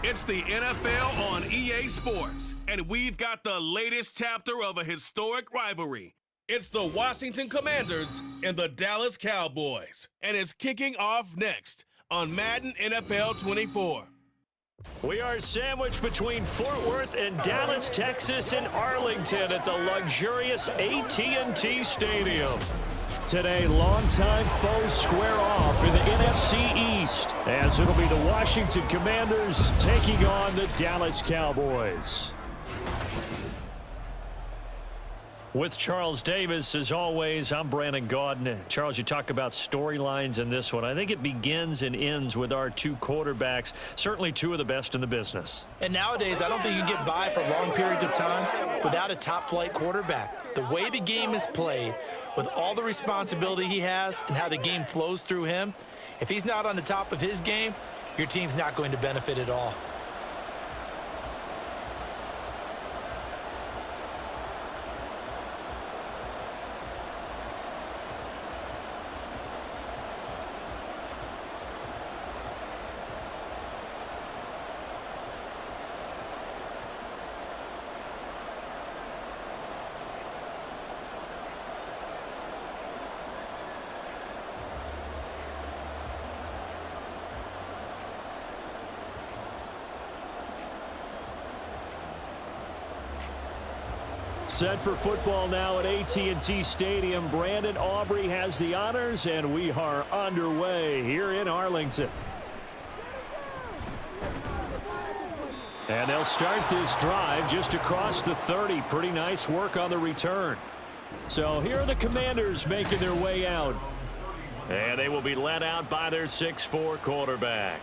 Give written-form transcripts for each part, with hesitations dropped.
It's the NFL on EA Sports, and we've got the latest chapter of a historic rivalry. It's the Washington Commanders and the Dallas Cowboys, and it's kicking off next on Madden NFL 24. We are sandwiched between Fort Worth and Dallas, Texas, and Arlington at the luxurious AT&T Stadium. Today, longtime foes square off in the NFC East, as it'll be the Washington Commanders taking on the Dallas Cowboys. With Charles Davis, as always, I'm Brandon Gaudin. Charles, you talk about storylines in this one. I think it begins and ends with our two quarterbacks, certainly two of the best in the business. And nowadays, I don't think you get by for long periods of time without a top-flight quarterback. The way the game is played, with all the responsibility he has and how the game flows through him, if he's not on the top of his game, your team's not going to benefit at all. Set for football now at AT&T Stadium. Brandon Aubrey has the honors, and we are underway here in Arlington. And they'll start this drive just across the 30. Pretty nice work on the return. So here are the Commanders making their way out. And they will be led out by their 6'4" quarterback.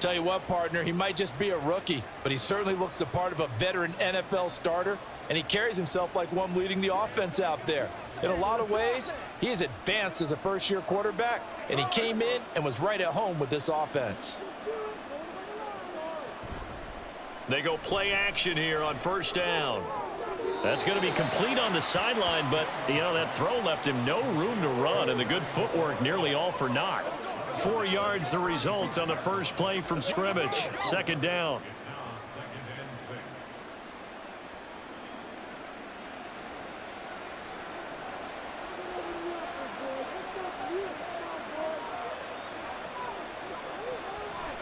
Tell you what, partner, he might just be a rookie, but he certainly looks the part of a veteran NFL starter, and he carries himself like one leading the offense out there. In a lot of ways, he is advanced as a first-year quarterback, and he came in and was right at home with this offense. They go play action here on first down. That's going to be complete on the sideline, but, you know, that throw left him no room to run, and the good footwork nearly all for naught. 4 yards the result on the first play from scrimmage. Second down.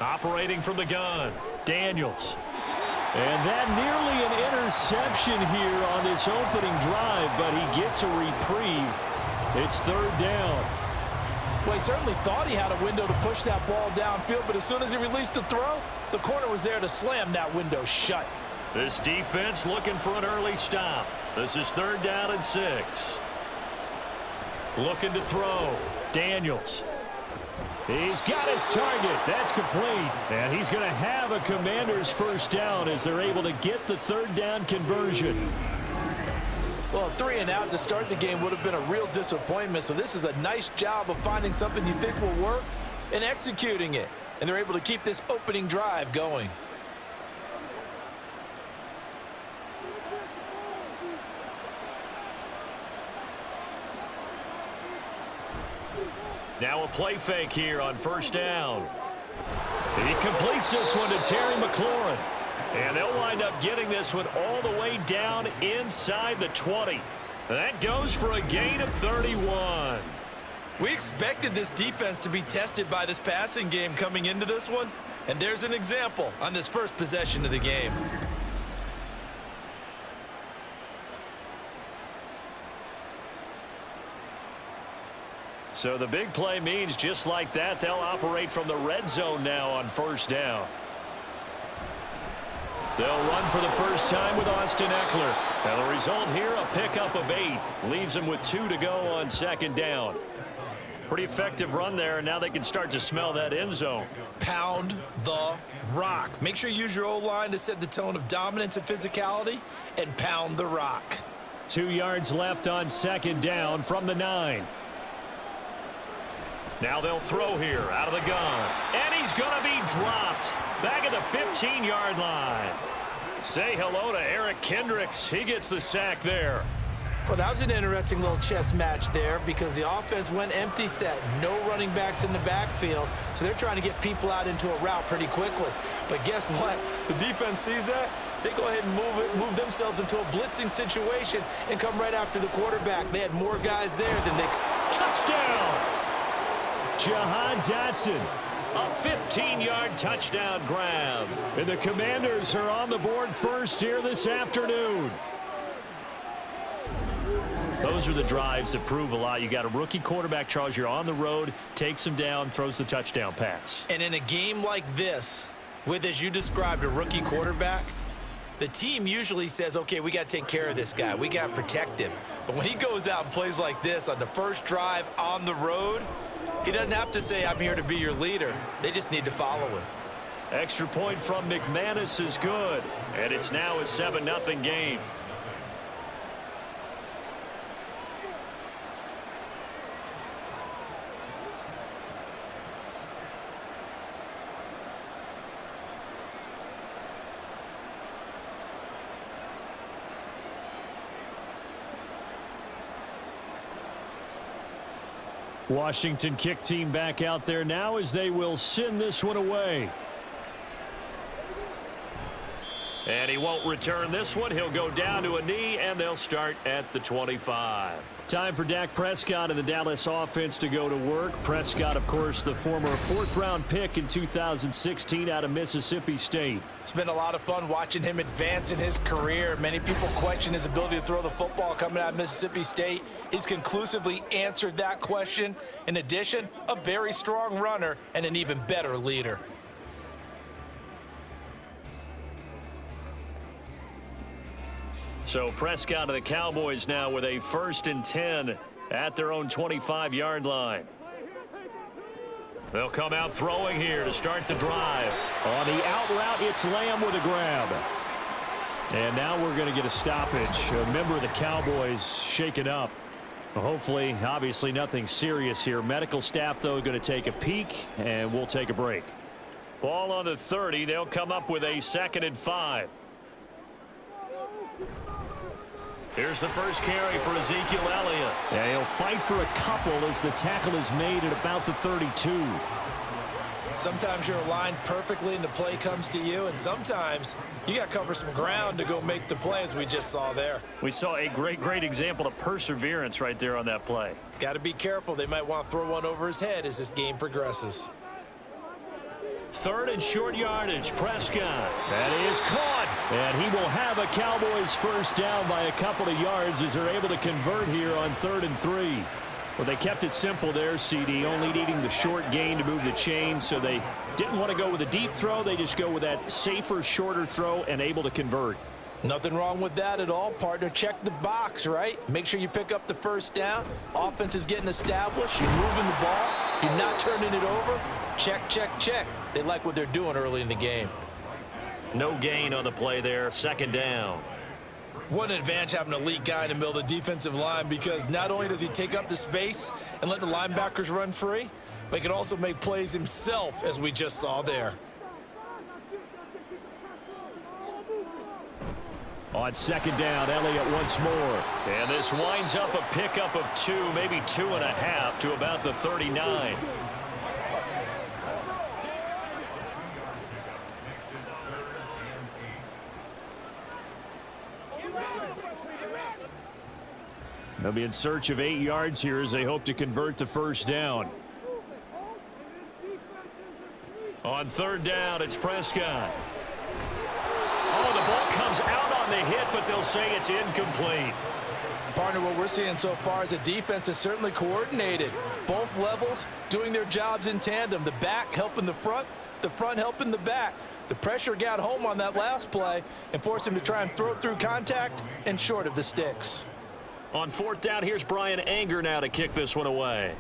Operating from the gun, Daniels. And that nearly an interception here on this opening drive, but he gets a reprieve. It's third down. Well, he certainly thought he had a window to push that ball downfield, but as soon as he released the throw, the corner was there to slam that window shut. This defense looking for an early stop. This is third down and 6. Looking to throw, Daniels. He's got his target. That's complete. And he's going to have a Commander's first down as they're able to get the third down conversion. Well, 3 and out to start the game would have been a real disappointment, so this is a nice job of finding something you think will work and executing it. And they're able to keep this opening drive going. Now a play fake here on first down. He completes this one to Terry McLaurin. And they'll wind up getting this one all the way down inside the 20. That goes for a gain of 31. We expected this defense to be tested by this passing game coming into this one. And there's an example on this first possession of the game. So the big play means just like that, they'll operate from the red zone now on first down. They'll run for the first time with Austin Eckler. And the result here, a pickup of 8. Leaves them with 2 to go on second down. Pretty effective run there, and now they can start to smell that end zone. Pound the rock. Make sure you use your O-line to set the tone of dominance and physicality, and pound the rock. 2 yards left on second down from the 9. Now they'll throw here out of the gun. And he's going to be dropped back at the 15-yard line. Say hello to Eric Kendricks. He gets the sack there. Well, that was an interesting little chess match there because the offense went empty set. No running backs in the backfield, so they're trying to get people out into a route pretty quickly. But guess what? The defense sees that. They go ahead and move themselves into a blitzing situation and come right after the quarterback. They had more guys there than they... Touchdown! Jahan Dotson. A 15-yard touchdown grab. And the Commanders are on the board first here this afternoon. Those are the drives that prove a lot. You got a rookie quarterback, Charles. You're on the road, takes him down, throws the touchdown pass. And in a game like this, with, as you described, a rookie quarterback, the team usually says, okay, we got to take care of this guy. We got to protect him. But when he goes out and plays like this on the first drive on the road, he doesn't have to say, I'm here to be your leader. They just need to follow him. Extra point from McManus is good. And it's now a 7-0 game. Washington kick team back out there now as they will send this one away. And he won't return this one. He'll go down to a knee, and they'll start at the 25. Time for Dak Prescott and the Dallas offense to go to work. Prescott, of course, the former 4th-round pick in 2016 out of Mississippi State. It's been a lot of fun watching him advance in his career. Many people question his ability to throw the football coming out of Mississippi State. He's conclusively answered that question. In addition, a very strong runner and an even better leader. So Prescott of the Cowboys now with a 1st and 10 at their own 25-yard line. They'll come out throwing here to start the drive. On the out route, it's Lamb with a grab. And now we're going to get a stoppage. A member of the Cowboys shaken up. Hopefully, obviously nothing serious here. Medical staff, though, going to take a peek, and we'll take a break. Ball on the 30. They'll come up with a 2nd and 5. Here's the first carry for Ezekiel Elliott. Yeah, he'll fight for a couple as the tackle is made at about the 32. Sometimes you're aligned perfectly and the play comes to you, and sometimes you got to cover some ground to go make the play, as we just saw there. We saw a great example of perseverance right there on that play. Got to be careful. They might want to throw one over his head as this game progresses. 3rd and short yardage. Prescott. That is caught. And he will have a Cowboys first down by a couple of yards as they're able to convert here on 3rd and 3. Well, they kept it simple there, CD, only needing the short gain to move the chain, so they didn't want to go with a deep throw. They just go with that safer, shorter throw and able to convert. Nothing wrong with that at all, partner. Check the box, right? Make sure you pick up the first down. Offense is getting established. You're moving the ball. You're not turning it over. Check, check, check. They like what they're doing early in the game. No gain on the play there. 2nd down. What an advantage having an elite guy in the middle of the defensive line, because not only does he take up the space and let the linebackers run free, but he can also make plays himself, as we just saw there. On 2nd down, Elliott once more. And this winds up a pickup of 2, maybe 2.5 to about the 39. They'll be in search of 8 yards here as they hope to convert the first down. On 3rd down, it's Prescott. Oh, the ball comes out on the hit, but they'll say it's incomplete. Partner, what we're seeing so far is the defense is certainly coordinated. Both levels doing their jobs in tandem. The back helping the front helping the back. The pressure got home on that last play and forced him to try and throw through contact and short of the sticks. On 4th down, here's Brian Anger now to kick this one away.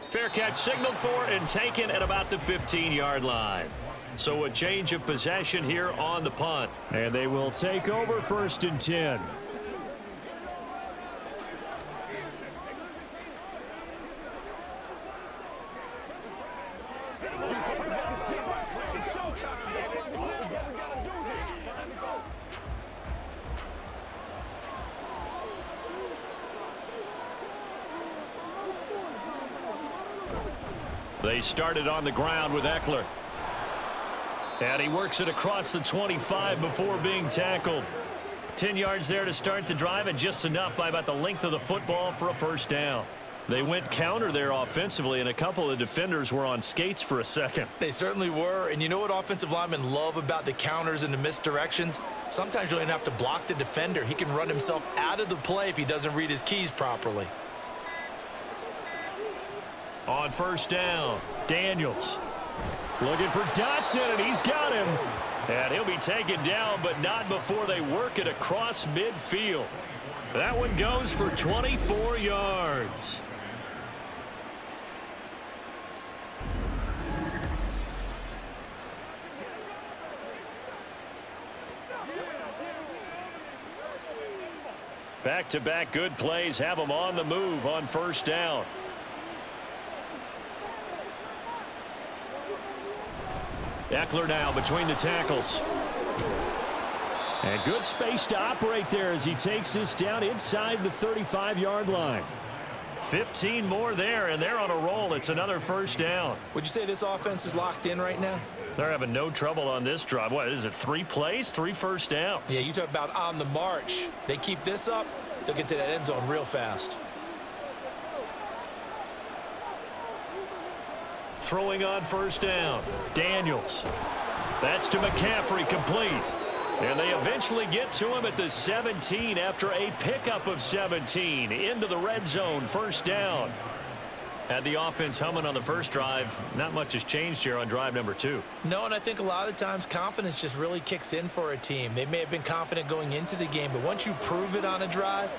Fair catch signaled for and taken at about the 15-yard line. So a change of possession here on the punt. And they will take over 1st and 10. They started on the ground with Eckler. And he works it across the 25 before being tackled. 10 yards there to start the drive, and just enough by about the length of the football for a first down. They went counter there offensively, and a couple of defenders were on skates for a second. They certainly were, and you know what offensive linemen love about the counters and the misdirections? Sometimes you don't even have to block the defender. He can run himself out of the play if he doesn't read his keys properly. On first down, Daniels looking for Dotson, and he's got him. And he'll be taken down, but not before they work it across midfield. That one goes for 24 yards. Back-to-back good plays have them on the move on first down. Eckler now between the tackles. And good space to operate there as he takes this down inside the 35-yard line. 15 more there, and they're on a roll. It's another first down. Would you say this offense is locked in right now? They're having no trouble on this drive. What is it, 3 plays, 3 first downs? Yeah, you talk about on the march. They keep this up, they'll get to that end zone real fast. Throwing on first down, Daniels. That's to McCaffrey, complete. And they eventually get to him at the 17 after a pickup of 17 into the red zone, first down. Had the offense humming on the first drive. Not much has changed here on drive number 2. No, and I think a lot of times confidence just really kicks in for a team. They may have been confident going into the game, but once you prove it on a drive,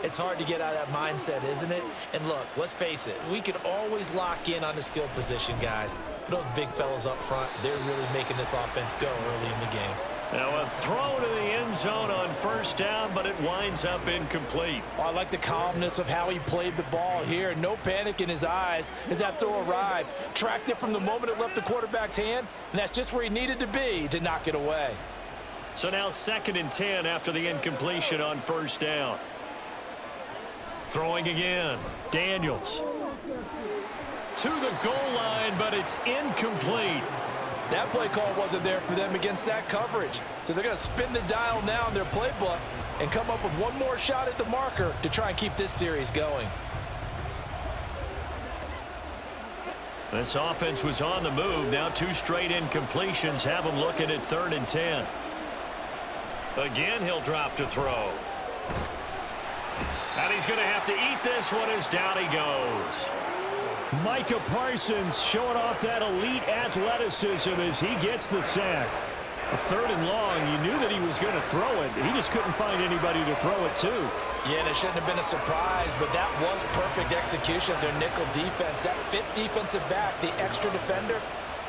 it's hard to get out of that mindset, isn't it? And look, let's face it, we can always lock in on the skill position, guys. But those big fellas up front, they're really making this offense go early in the game. Now a throw to the end zone on first down, but it winds up incomplete. Oh, I like the calmness of how he played the ball here. No panic in his eyes as that throw arrived. Tracked it from the moment it left the quarterback's hand, and that's just where he needed to be to knock it away. So now 2nd and 10 after the incompletion on first down. Throwing again, Daniels. To the goal line, but it's incomplete. That play call wasn't there for them against that coverage. So they're going to spin the dial now in their playbook and come up with one more shot at the marker to try and keep this series going. This offense was on the move. Now 2 straight incompletions have them looking at 3rd and 10. Again, he'll drop to throw. And he's going to have to eat this one as down he goes. Micah Parsons showing off that elite athleticism as he gets the sack. A 3rd and long, you knew that he was going to throw it. He just couldn't find anybody to throw it to. Yeah, and it shouldn't have been a surprise, but that was perfect execution of their nickel defense. That 5th defensive back, the extra defender,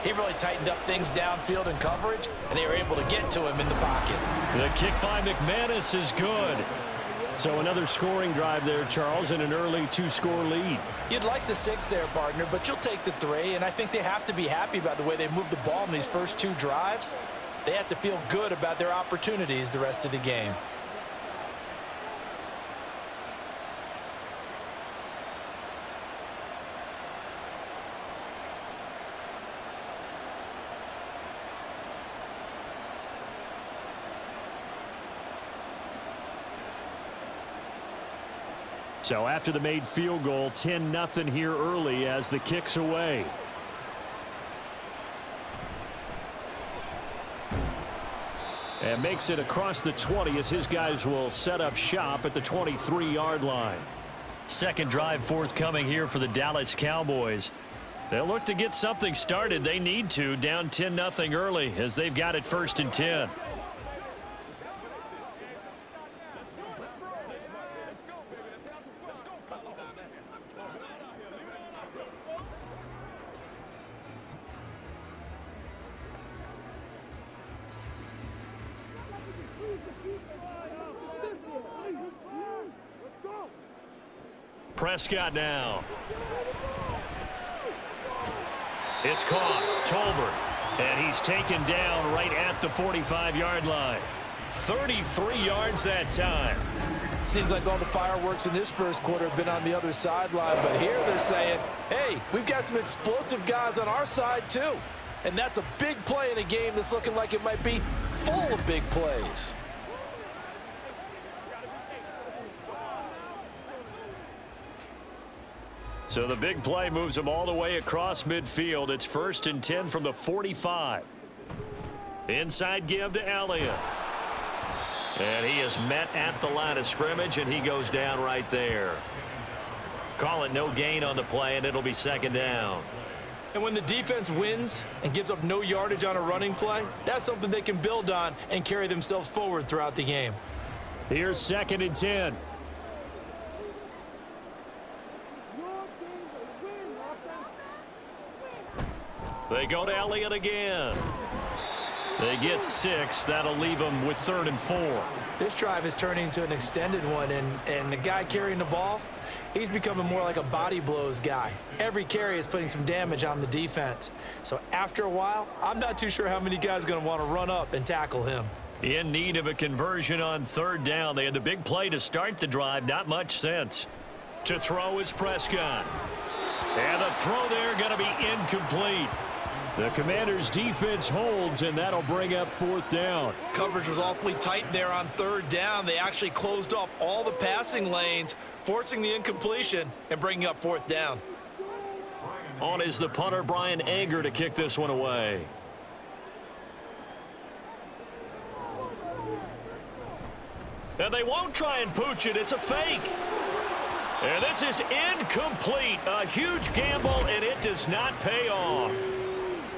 he really tightened up things downfield in coverage, and they were able to get to him in the pocket. The kick by McManus is good. So another scoring drive there, Charles, and an early 2-score lead. You'd like the 6 there, partner, but you'll take the 3, and I think they have to be happy about the way they moved the ball in these first 2 drives. They have to feel good about their opportunities the rest of the game. So after the made field goal, 10-0 here early as the kick's away. And makes it across the 20 as his guys will set up shop at the 23-yard line. Second drive forthcoming here for the Dallas Cowboys. They'll look to get something started. They need to, down 10-0 early as they've got it 1st and 10. Prescott now. It's caught. Tolbert. And he's taken down right at the 45-yard line. 33 yards that time. Seems like all the fireworks in this first quarter have been on the other sideline, but here they're saying, hey, we've got some explosive guys on our side too. And that's a big play in a game that's looking like it might be full of big plays. So the big play moves them all the way across midfield. It's 1st and 10 from the 45. Inside give to Elliott. And he is met at the line of scrimmage, and he goes down right there. Call it no gain on the play, and it'll be 2nd down. And when the defense wins and gives up no yardage on a running play, that's something they can build on and carry themselves forward throughout the game. Here's 2nd and 10. They go to Elliott again. They get 6. That'll leave them with 3rd and 4. This drive is turning into an extended one, and the guy carrying the ball, he's becoming more like a body blows guy. Every carry is putting some damage on the defense. So after a while, I'm not too sure how many guys are going to want to run up and tackle him. In need of a conversion on 3rd down. They had the big play to start the drive. Not much sense. To throw is Prescott. And the throw there going to be incomplete. The Commanders' defense holds, and that'll bring up 4th down. Coverage was awfully tight there on 3rd down. They actually closed off all the passing lanes, forcing the incompletion and bringing up 4th down. On is the punter, Brian Anger, to kick this one away. And they won't try and pooch it. It's a fake. And this is incomplete. A huge gamble, and it does not pay off.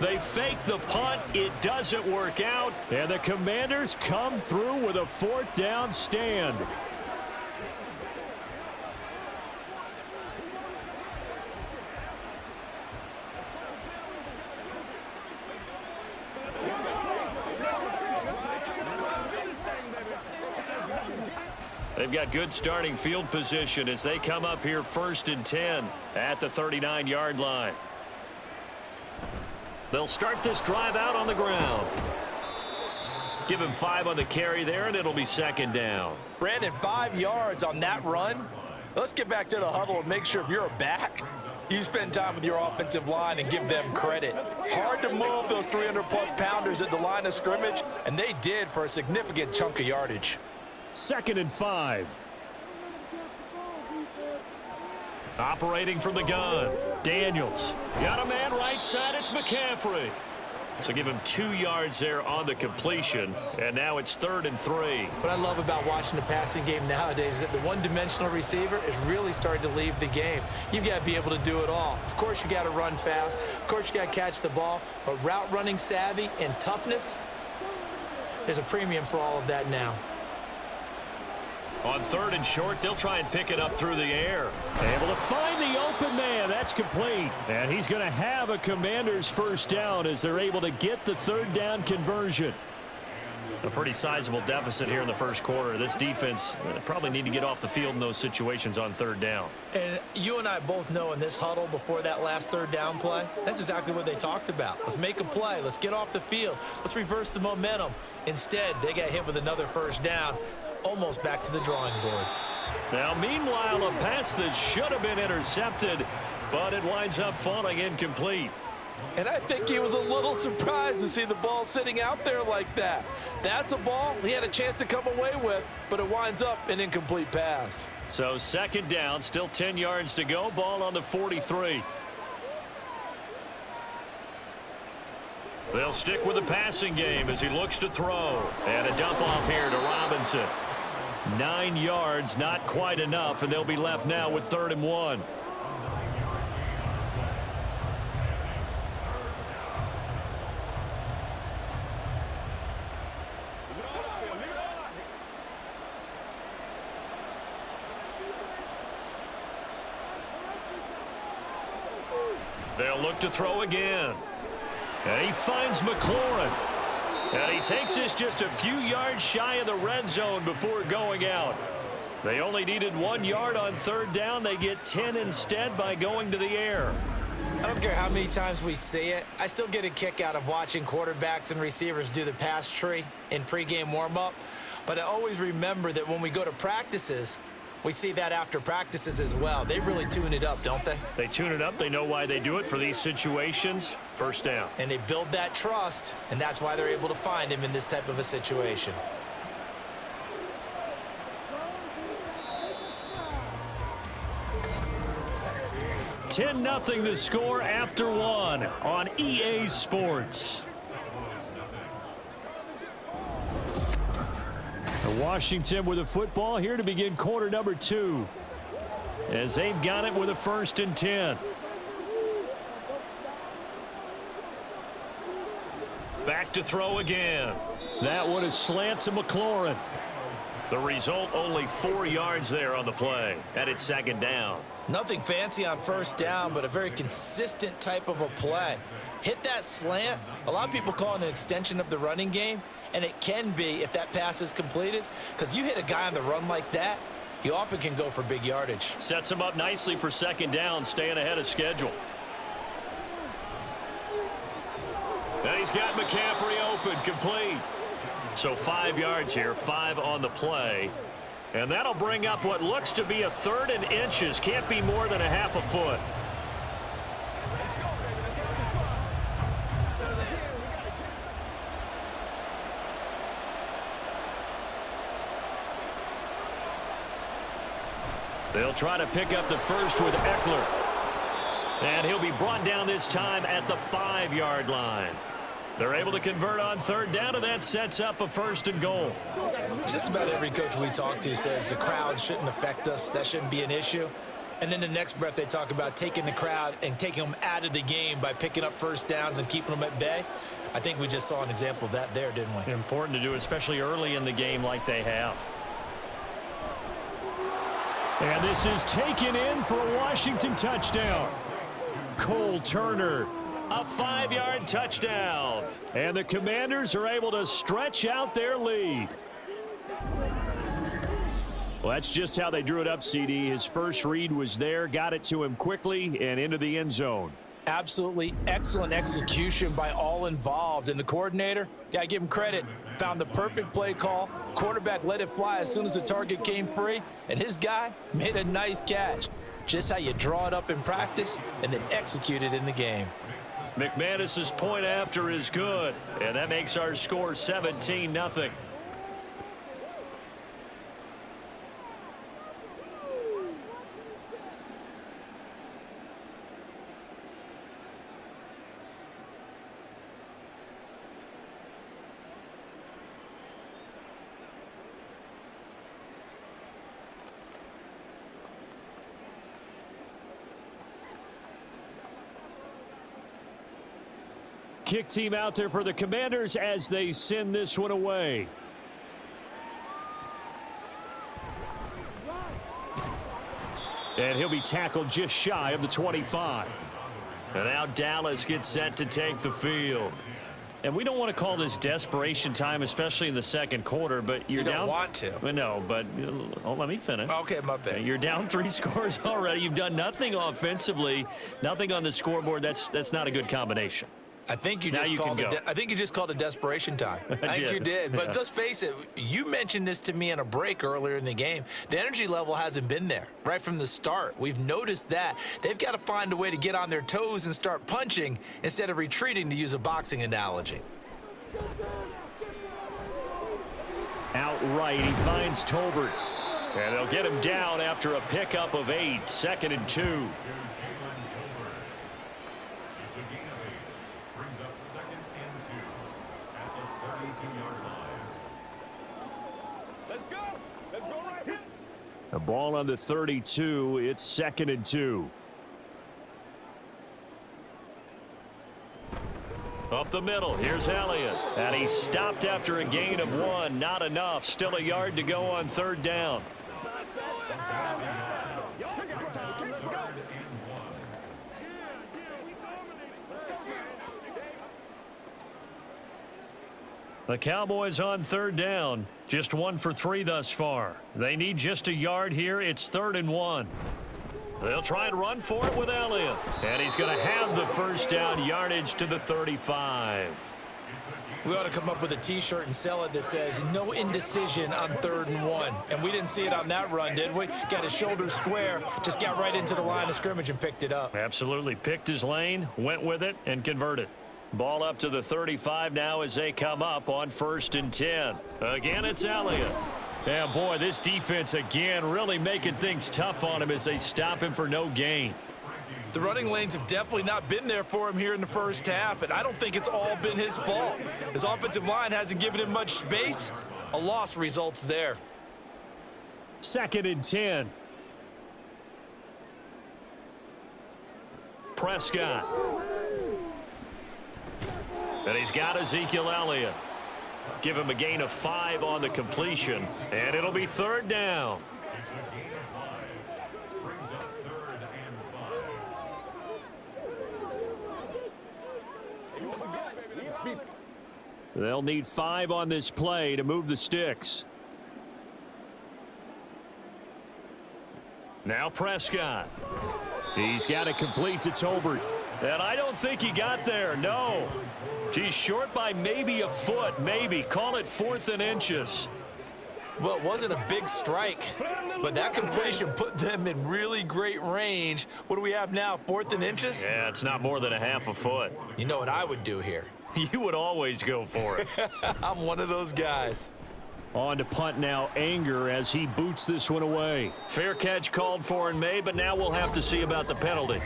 They fake the punt. It doesn't work out. And the Commanders come through with a 4th down stand. They've got good starting field position as they come up here 1st and 10 at the 39-yard line. They'll start this drive out on the ground. Give him 5 on the carry there, and it'll be 2nd down. Brandon, 5 yards on that run. Let's get back to the huddle and make sure if you're a back, you spend time with your offensive line and give them credit. Hard to move those 300-plus pounders at the line of scrimmage, and they did for a significant chunk of yardage. 2nd and 5. Operating from the gun, Daniels. Got a man right side, it's McCaffrey. So give him 2 yards there on the completion, and now it's 3rd and 3. What I love about watching the passing game nowadays is that the one-dimensional receiver is really starting to leave the game. You've got to be able to do it all. Of course, you got to run fast. Of course, you got to catch the ball. But route running savvy and toughness, there's a premium for all of that now. On 3rd and short, they'll try and pick it up through the air. Able to find the open man. That's complete. And he's going to have a Commanders 1st down as they're able to get the 3rd down conversion. A pretty sizable deficit here in the first quarter. This defense probably need to get off the field in those situations on 3rd down. And you and I both know in this huddle before that last 3rd down play, that's exactly what they talked about. Let's make a play. Let's get off the field. Let's reverse the momentum. Instead, they got hit with another 1st down. Almost back to the drawing board. Now, meanwhile, a pass that should have been intercepted, but it winds up falling incomplete. And I think he was a little surprised to see the ball sitting out there like that. That's a ball he had a chance to come away with, but it winds up an incomplete pass. So 2nd down, still 10 yards to go. Ball on the 43. They'll stick with the passing game as he looks to throw. And a dump off here to Robinson. 9 yards, not quite enough, and they'll be left now with 3rd and 1. They'll look to throw again. And he finds McLaurin. And he takes this just a few yards shy of the red zone before going out. They only needed 1 yard on 3rd down. They get 10 instead by going to the air. I don't care how many times we see it. I still get a kick out of watching quarterbacks and receivers do the pass tree in pregame warm-up. But I always remember that when we go to practices, we see that after practices as well. They really tune it up, don't they? They tune it up. They know why they do it for these situations. First down. And they build that trust, and that's why they're able to find him in this type of a situation. (10-0) the score after one on EA Sports. Washington with a football here to begin quarter number 2. As they've got it with a 1st and 10. Back to throw again. That one is slant to McLaurin. The result, only 4 yards there on the play. And it's 2nd down. Nothing fancy on 1st down, but a very consistent type of a play. Hit that slant. A lot of people call it an extension of the running game, and it can be if that pass is completed, because you hit a guy on the run like that, he often can go for big yardage. Sets him up nicely for 2nd down, staying ahead of schedule. And he's got McCaffrey open, complete. So 5 yards here, 5 on the play. And that'll bring up what looks to be a 3rd and inches. Can't be more than a half a foot. They'll try to pick up the first with Eckler. And he'll be brought down this time at the 5-yard line. They're able to convert on 3rd down, and that sets up a 1st and goal. Just about every coach we talk to says the crowd shouldn't affect us. That shouldn't be an issue. And then the next breath they talk about taking the crowd and taking them out of the game by picking up 1st downs and keeping them at bay. I think we just saw an example of that there, didn't we? Important to do, especially early in the game like they have. And this is taken in for a Washington touchdown. Cole Turner, a 5-yard touchdown. And the Commanders are able to stretch out their lead. Well, that's just how they drew it up, CD. His first read was there, got it to him quickly and into the end zone. Absolutely excellent execution by all involved. And the coordinator, got to give him credit, found the perfect play call. Quarterback let it fly as soon as the target came free. And his guy made a nice catch. Just how you draw it up in practice and then execute it in the game. McManus's point after is good. And that makes our score 17-0. Kick team out there for the Commanders as they send this one away. And he'll be tackled just shy of the 25. And now Dallas gets set to take the field. And we don't want to call this desperation time, especially in the second quarter, but you're down. You don't want to. No, but let me finish. Okay, my bad. You're down 3 scores already. You've done nothing offensively, nothing on the scoreboard. That's not a good combination. I think you just called it desperation time. I think you did. But let's face it, you mentioned this to me in a break earlier in the game. The energy level hasn't been there right from the start. We've noticed that. They've got to find a way to get on their toes and start punching instead of retreating, to use a boxing analogy. Outright, he finds Tolbert. And they'll get him down after a pickup of 8, 2nd and 2. A ball on the 32. It's 2nd and 2. Up the middle. Here's Elliott. And he stopped after a gain of 1. Not enough. Still a yard to go on 3rd down. The Cowboys on 3rd down. Just 1 for 3 thus far. They need just a yard here. It's 3rd and 1. They'll try and run for it with Elliott. And he's going to have the first down, yardage to the 35. We ought to come up with a T-shirt and sell it that says, no indecision on 3rd and 1. And we didn't see it on that run, did we? Got his shoulders square, just got right into the line of scrimmage and picked it up. Absolutely. Picked his lane, went with it, and converted. Ball up to the 35 now as they come up on 1st and 10. Again, it's Elliott. Yeah, boy, this defense again really making things tough on him as they stop him for no gain. The running lanes have definitely not been there for him here in the first half, and I don't think it's all been his fault. His offensive line hasn't given him much space. A loss results there. 2nd and 10. Prescott. And he's got Ezekiel Elliott. Give him a gain of 5 on the completion, and it'll be 3rd down. They'll need 5 on this play to move the sticks. Now Prescott. He's got it complete to Tolbert. And I don't think he got there, no. He's short by maybe a foot, maybe. Call it 4th and inches. Well, it wasn't a big strike, but that completion put them in really great range. What do we have now, 4th and inches? Yeah, it's not more than a half a foot. You know what I would do here? You would always go for it. I'm one of those guys. On to punt now, Anger, as he boots this one away. Fair catch called for and made, but now we'll have to see about the penalty.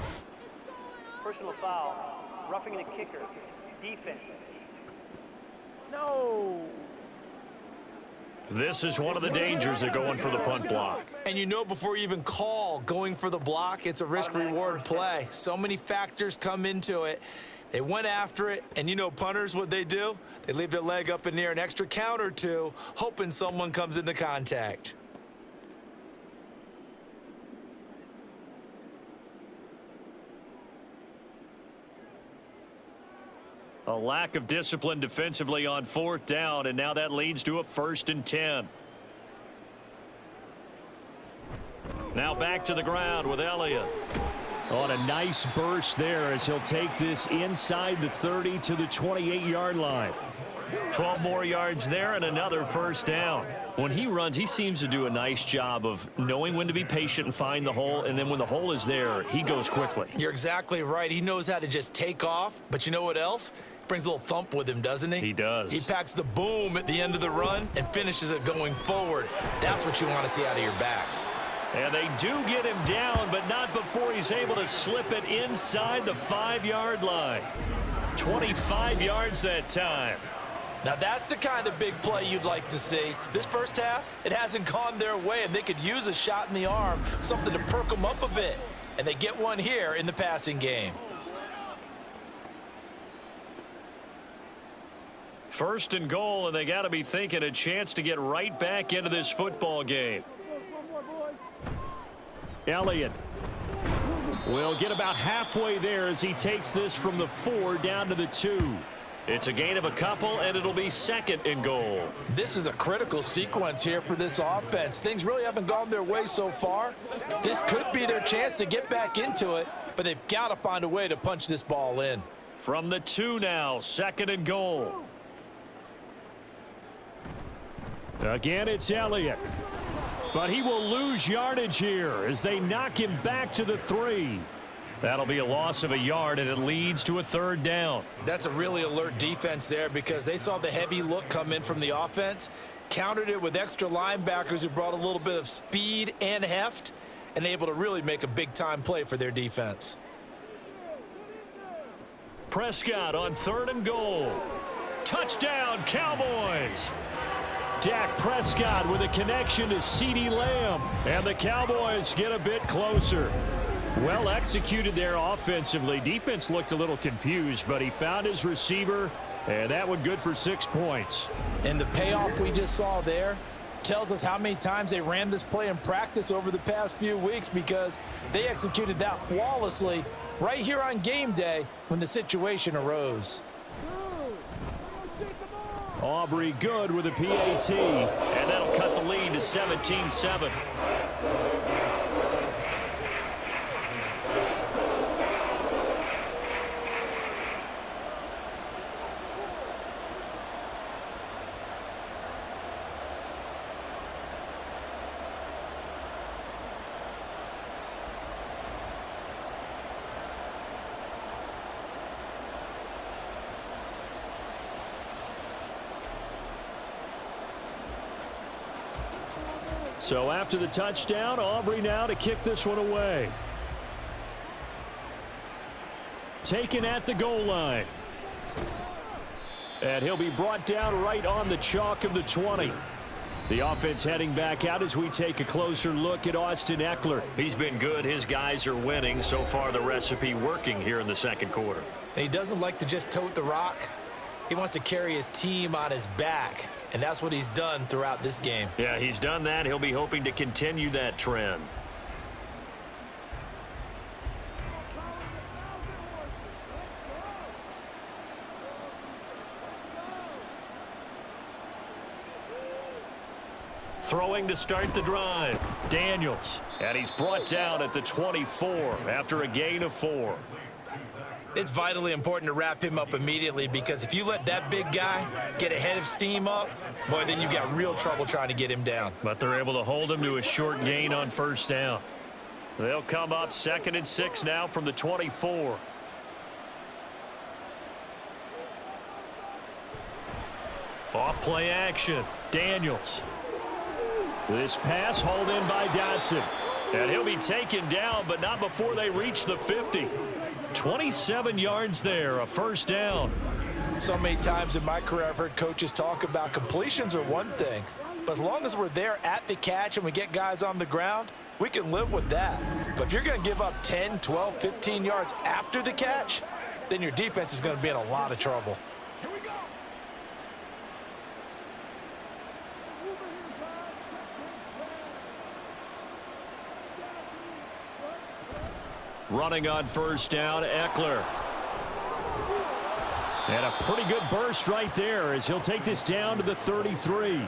Personal foul, roughing the kicker, defense. No. This is one of the dangers of going for the punt block. And you know before you even call going for the block, it's a risk-reward play. So many factors come into it. They went after it, and you know punters, what they do? They leave their leg up in the air an extra count or two, hoping someone comes into contact. A lack of discipline defensively on 4th down, and now that leads to a 1st and 10. Now back to the ground with Elliott. On a nice burst there as he'll take this inside the 30 to the 28-yard line. 12 more yards there and another 1st down. When he runs, he seems to do a nice job of knowing when to be patient and find the hole, and then when the hole is there, he goes quickly. You're exactly right. He knows how to just take off, but you know what else? Brings a little thump with him, doesn't he? He does. He packs the boom at the end of the run and finishes it going forward. That's what you want to see out of your backs. And they do get him down, but not before he's able to slip it inside the 5-yard line. 25 yards that time. Now that's the kind of big play you'd like to see. This first half, it hasn't gone their way, and they could use a shot in the arm, something to perk them up a bit. And they get one here in the passing game. 1st and goal, and they got to be thinking a chance to get right back into this football game. Elliott will get about halfway there as he takes this from the 4 down to the 2. It's a gain of a couple, and it'll be 2nd and goal. This is a critical sequence here for this offense. Things really haven't gone their way so far. This could be their chance to get back into it, but they've got to find a way to punch this ball in. From the 2 now, 2nd and goal. Again, it's Elliott. But he will lose yardage here as they knock him back to the 3. That'll be a loss of a yard, and it leads to a 3rd down. That's a really alert defense there because they saw the heavy look come in from the offense, countered it with extra linebackers who brought a little bit of speed and heft, and able to really make a big-time play for their defense. Prescott on 3rd and goal. Touchdown, Cowboys! Dak Prescott with a connection to CeeDee Lamb, and the Cowboys get a bit closer. Well executed there offensively. Defense looked a little confused, but he found his receiver, and that one good for 6 points. And the payoff we just saw there tells us how many times they ran this play in practice over the past few weeks, because they executed that flawlessly right here on game day when the situation arose. Aubrey good with a PAT, and that'll cut the lead to 17-7. So after the touchdown, Aubrey now to kick this one away. Taken at the goal line. And he'll be brought down right on the chalk of the 20. The offense heading back out as we take a closer look at Austin Eckler. He's been good. His guys are winning. So far, the recipe working here in the second quarter. And he doesn't like to just tote the rock. He wants to carry his team on his back, and that's what he's done throughout this game. Yeah, he's done that. He'll be hoping to continue that trend. Throwing to start the drive, Daniels. And he's brought down at the 24 after a gain of 4. It's vitally important to wrap him up immediately, because if you let that big guy get a head of steam up, boy, then you've got real trouble trying to get him down. But they're able to hold him to a short gain on first down. They'll come up 2nd and 6 now from the 24. Off play action, Daniels. This pass hauled in by Dotson. And he'll be taken down, but not before they reach the 50. 27 yards there, a first down. So many times in my career I've heard coaches talk about completions are one thing, but as long as we're there at the catch and we get guys on the ground, we can live with that. But if you're going to give up 10, 12, 15 yards after the catch, then your defense is going to be in a lot of trouble. Running on first down, Eckler. And a pretty good burst right there as he'll take this down to the 33.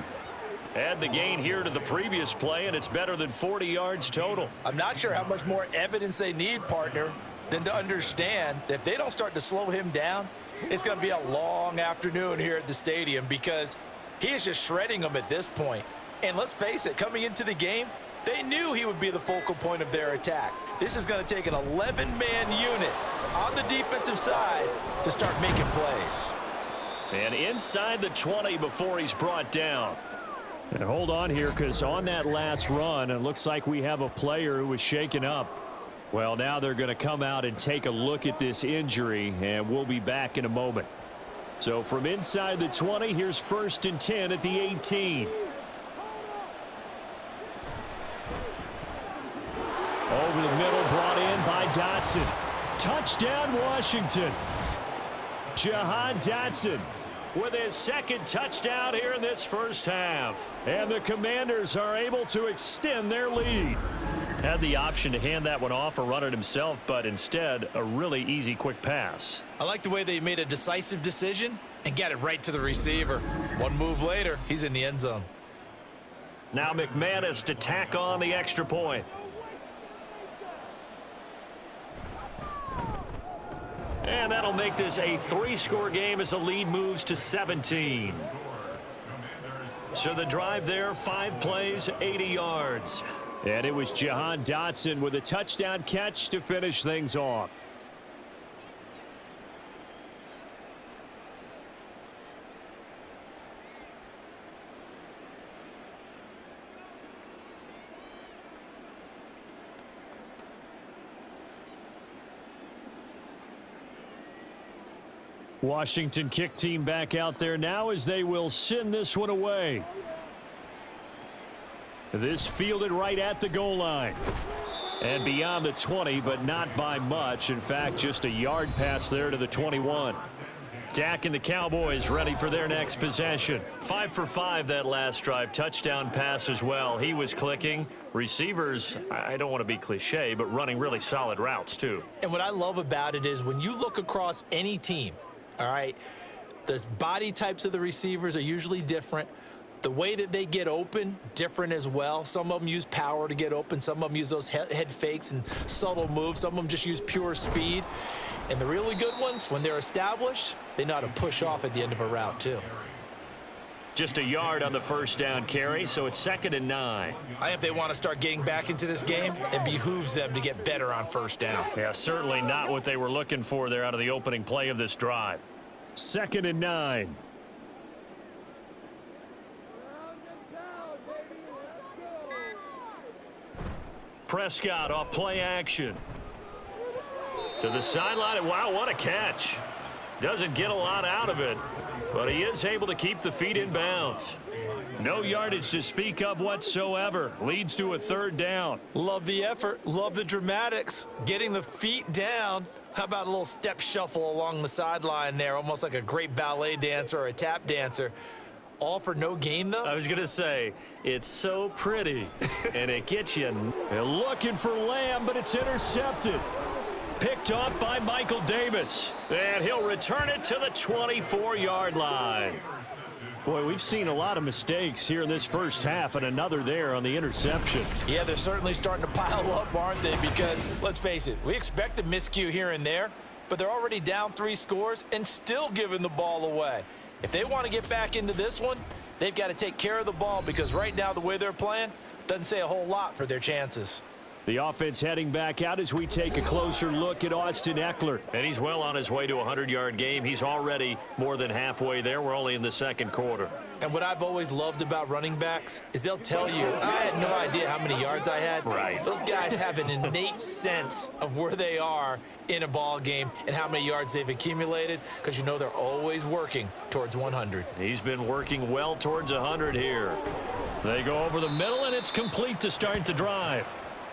Add the gain here to the previous play, and it's better than 40 yards total. I'm not sure how much more evidence they need, partner, than to understand that if they don't start to slow him down, it's going to be a long afternoon here at the stadium, because he is just shredding them at this point. And let's face it, coming into the game, they knew he would be the focal point of their attack. This is going to take an 11-man unit on the defensive side to start making plays. And inside the 20 before he's brought down. And hold on here, because on that last run, it looks like we have a player who was shaken up. Well, now they're going to come out and take a look at this injury, and we'll be back in a moment. So from inside the 20, here's 1st and 10 at the 18. Over the middle, brought in by Dotson. Touchdown, Washington. Jahan Dotson with his 2nd touchdown here in this first half. And the Commanders are able to extend their lead. Had the option to hand that one off or run it himself, but instead, a really easy, quick pass. I like the way they made a decisive decision and got it right to the receiver. One move later, he's in the end zone. Now McManus to tack on the extra point. And that'll make this a 3-score game as the lead moves to 17. So the drive there, 5 plays, 80 yards. And it was Jahan Dotson with a touchdown catch to finish things off. Washington kick team back out there now as they will send this one away. This fielded right at the goal line. And beyond the 20, but not by much. In fact, just a yard pass there to the 21. Dak and the Cowboys ready for their next possession. 5 for 5 that last drive. Touchdown pass as well. He was clicking. Receivers, I don't want to be cliche, but running really solid routes too. And what I love about it is when you look across any team, all right, the body types of the receivers are usually different. The way that they get open, different as well. Some of them use power to get open. Some of them use those head fakes and subtle moves. Some of them just use pure speed. And the really good ones, when they're established, they know how to push off at the end of a route too. Just a yard on the first down carry, so it's 2nd and 9. I think if they want to start getting back into this game, it behooves them to get better on first down. Yeah, certainly not what they were looking for there out of the opening play of this drive. 2nd and 9. Prescott off play action. To the sideline, and wow, what a catch. Doesn't get a lot out of it, but he is able to keep the feet in bounds. No yardage to speak of whatsoever. Leads to a 3rd down. Love the effort. Love the dramatics. Getting the feet down. How about a little step shuffle along the sideline there, almost like a great ballet dancer or a tap dancer. All for no gain, though? I was going to say, it's so pretty, and it gets you. They're looking for Lamb, but it's intercepted. Picked off by Michael Davis, and he'll return it to the 24-yard line. Boy, we've seen a lot of mistakes here in this first half, and another there on the interception. Yeah, they're certainly starting to pile up, aren't they? Because, let's face it, we expect a miscue here and there, but they're already down 3 scores and still giving the ball away. If they want to get back into this one, they've got to take care of the ball, because right now the way they're playing doesn't say a whole lot for their chances. The offense heading back out as we take a closer look at Austin Eckler. And he's well on his way to a 100-yard game. He's already more than halfway there. We're only in the 2nd quarter. And what I've always loved about running backs is they'll tell you, I had no idea how many yards I had. Right. Those guys have an innate sense of where they are in a ball game and how many yards they've accumulated, because you know they're always working towards 100. He's been working well towards 100 here. They go over the middle, and it's complete to start the drive.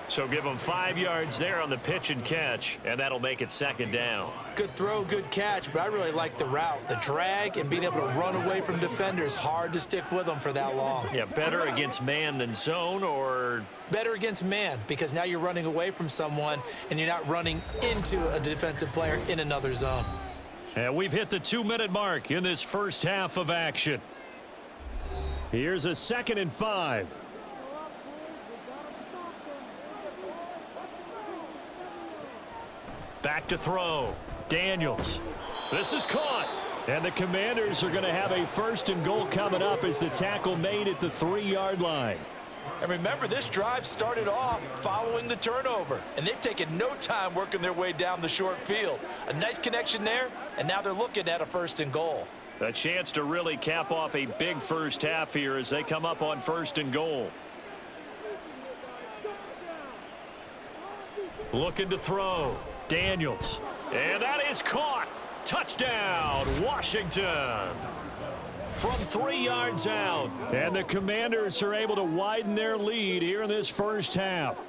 So give him 5 yards there on the pitch and catch, and that'll make it 2nd down. Good throw, good catch, but I really like the route. The drag and being able to run away from defenders, hard to stick with them for that long. Yeah, better against man than zone, or? Better against man, because now you're running away from someone and you're not running into a defensive player in another zone. And we've hit the 2-minute mark in this first half of action. Here's a 2nd and 5. Back to throw. Daniels. This is caught. And the Commanders are going to have a 1st and goal coming up as the tackle made at the 3-yard line. And remember, this drive started off following the turnover, and they've taken no time working their way down the short field. A nice connection there, and now they're looking at a 1st and goal. A chance to really cap off a big first half here as they come up on 1st and goal. Looking to throw. Daniels. And that is caught. Touchdown, Washington. From 3 yards out. And the Commanders are able to widen their lead here in this first half.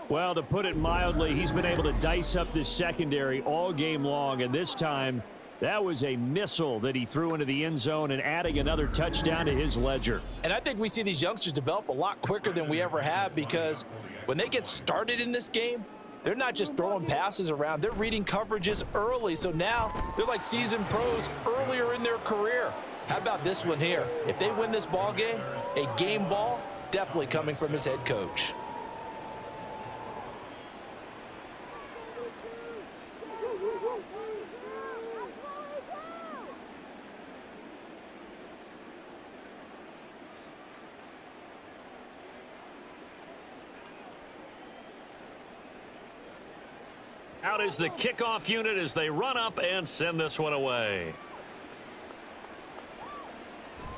Well, to put it mildly, he's been able to dice up this secondary all game long, and this time that was a missile that he threw into the end zone and adding another touchdown to his ledger. And I think we see these youngsters develop a lot quicker than we ever have, because when they get started in this game, they're not just throwing passes around. They're reading coverages early. So now they're like seasoned pros earlier in their career. How about this one here? If they win this ball game, a game ball definitely coming from his head coach. Out is the kickoff unit as they run up and send this one away.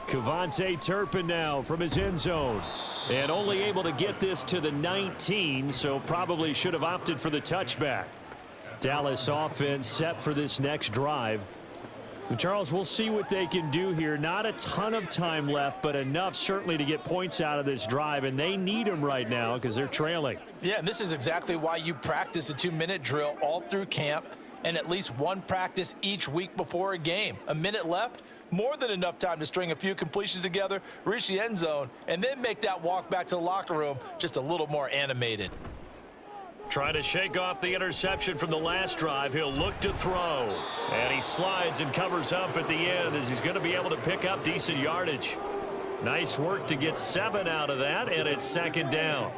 Kevontae Turpin now from his end zone. And only able to get this to the 19, so probably should have opted for the touchback. Dallas offense set for this next drive. And Charles, we'll see what they can do here. Not a ton of time left, but enough certainly to get points out of this drive, and they need them right now because they're trailing. Yeah, and this is exactly why you practice a 2-minute drill all through camp and at least one practice each week before a game. A minute left, more than enough time to string a few completions together, reach the end zone, and then make that walk back to the locker room just a little more animated. Trying to shake off the interception from the last drive. He'll look to throw. And he slides and covers up at the end as he's going to be able to pick up decent yardage. Nice work to get 7 out of that, and it's 2nd down.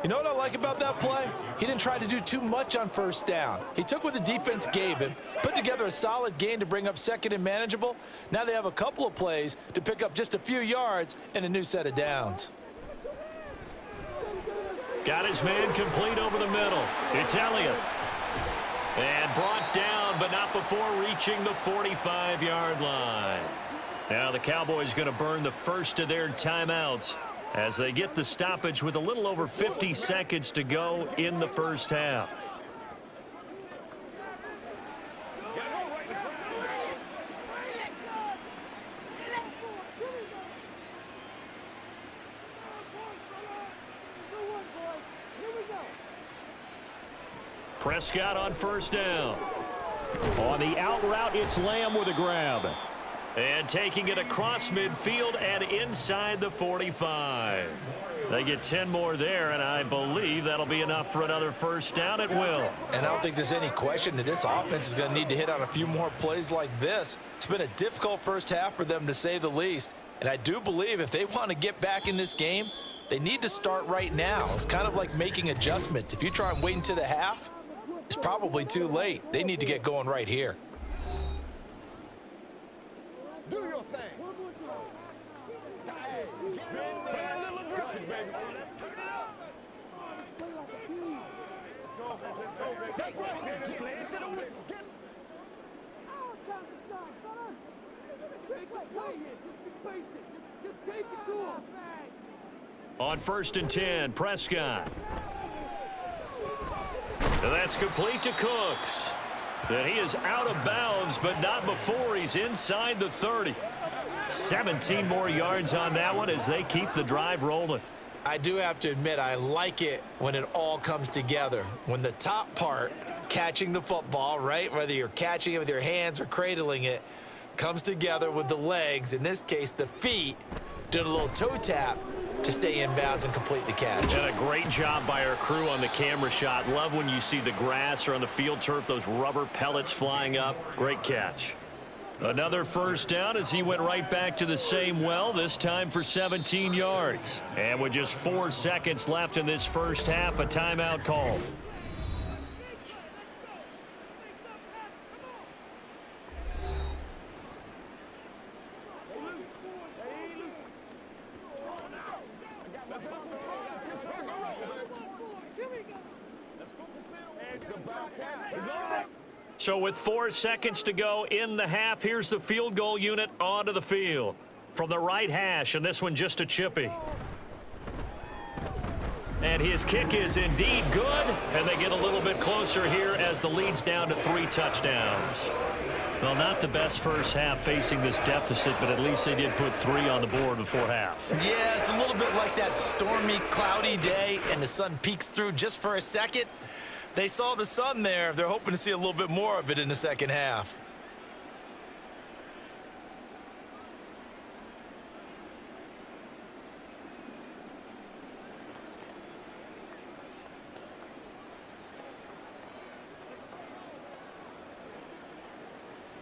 You know what I like about that play? He didn't try to do too much on 1st down. He took what the defense gave him, put together a solid gain to bring up 2nd and manageable. Now they have a couple of plays to pick up just a few yards and a new set of downs. Got his man complete over the middle. It's Elliott. And brought down, but not before reaching the 45-yard line. Now the Cowboys going to burn the first of their timeouts as they get the stoppage with a little over 50 seconds to go in the first half. Prescott on first down. On the out route, it's Lamb with a grab. And taking it across midfield and inside the 45. They get 10 more there, and I believe that'll be enough for another first down at will. And I don't think there's any question that this offense is going to need to hit on a few more plays like this. It's been a difficult first half for them, to say the least. And I do believe if they want to get back in this game, they need to start right now. It's kind of like making adjustments. If you try and wait until the half, it's probably too late. They need to get going right here. Do your thing. Hey, play a little aggressive, baby. Let's turn it up. Let's go, baby. That's right. Play it to the whistle. Just take it to him. On first and 10, Prescott. And that's complete to Cooks. And he is out of bounds, but not before he's inside the 30. 17 more yards on that one as they keep the drive rolling. I do have to admit, I like it when it all comes together. When the top part, catching the football, right, whether you're catching it with your hands or cradling it, comes together with the legs, in this case the feet, doing a little toe tap to stay in bounds and complete the catch. And a great job by our crew on the camera shot. Love when you see the grass or on the field turf, those rubber pellets flying up. Great catch. Another first down as he went right back to the same well, this time for 17 yards. And with just 4 seconds left in this first half, a timeout call. So with 4 seconds to go in the half, here's the field goal unit onto the field. From the right hash, and this one just a chippy. And his kick is indeed good, and they get a little bit closer here as the lead's down to 3 touchdowns. Well, not the best first half facing this deficit, but at least they did put 3 on the board before half. Yeah, it's a little bit like that stormy, cloudy day, and the sun peeks through just for a second. They saw the sun there. They're hoping to see a little bit more of it in the second half.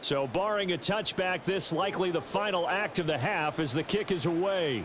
So barring a touchback, this likely the final act of the half as the kick is away.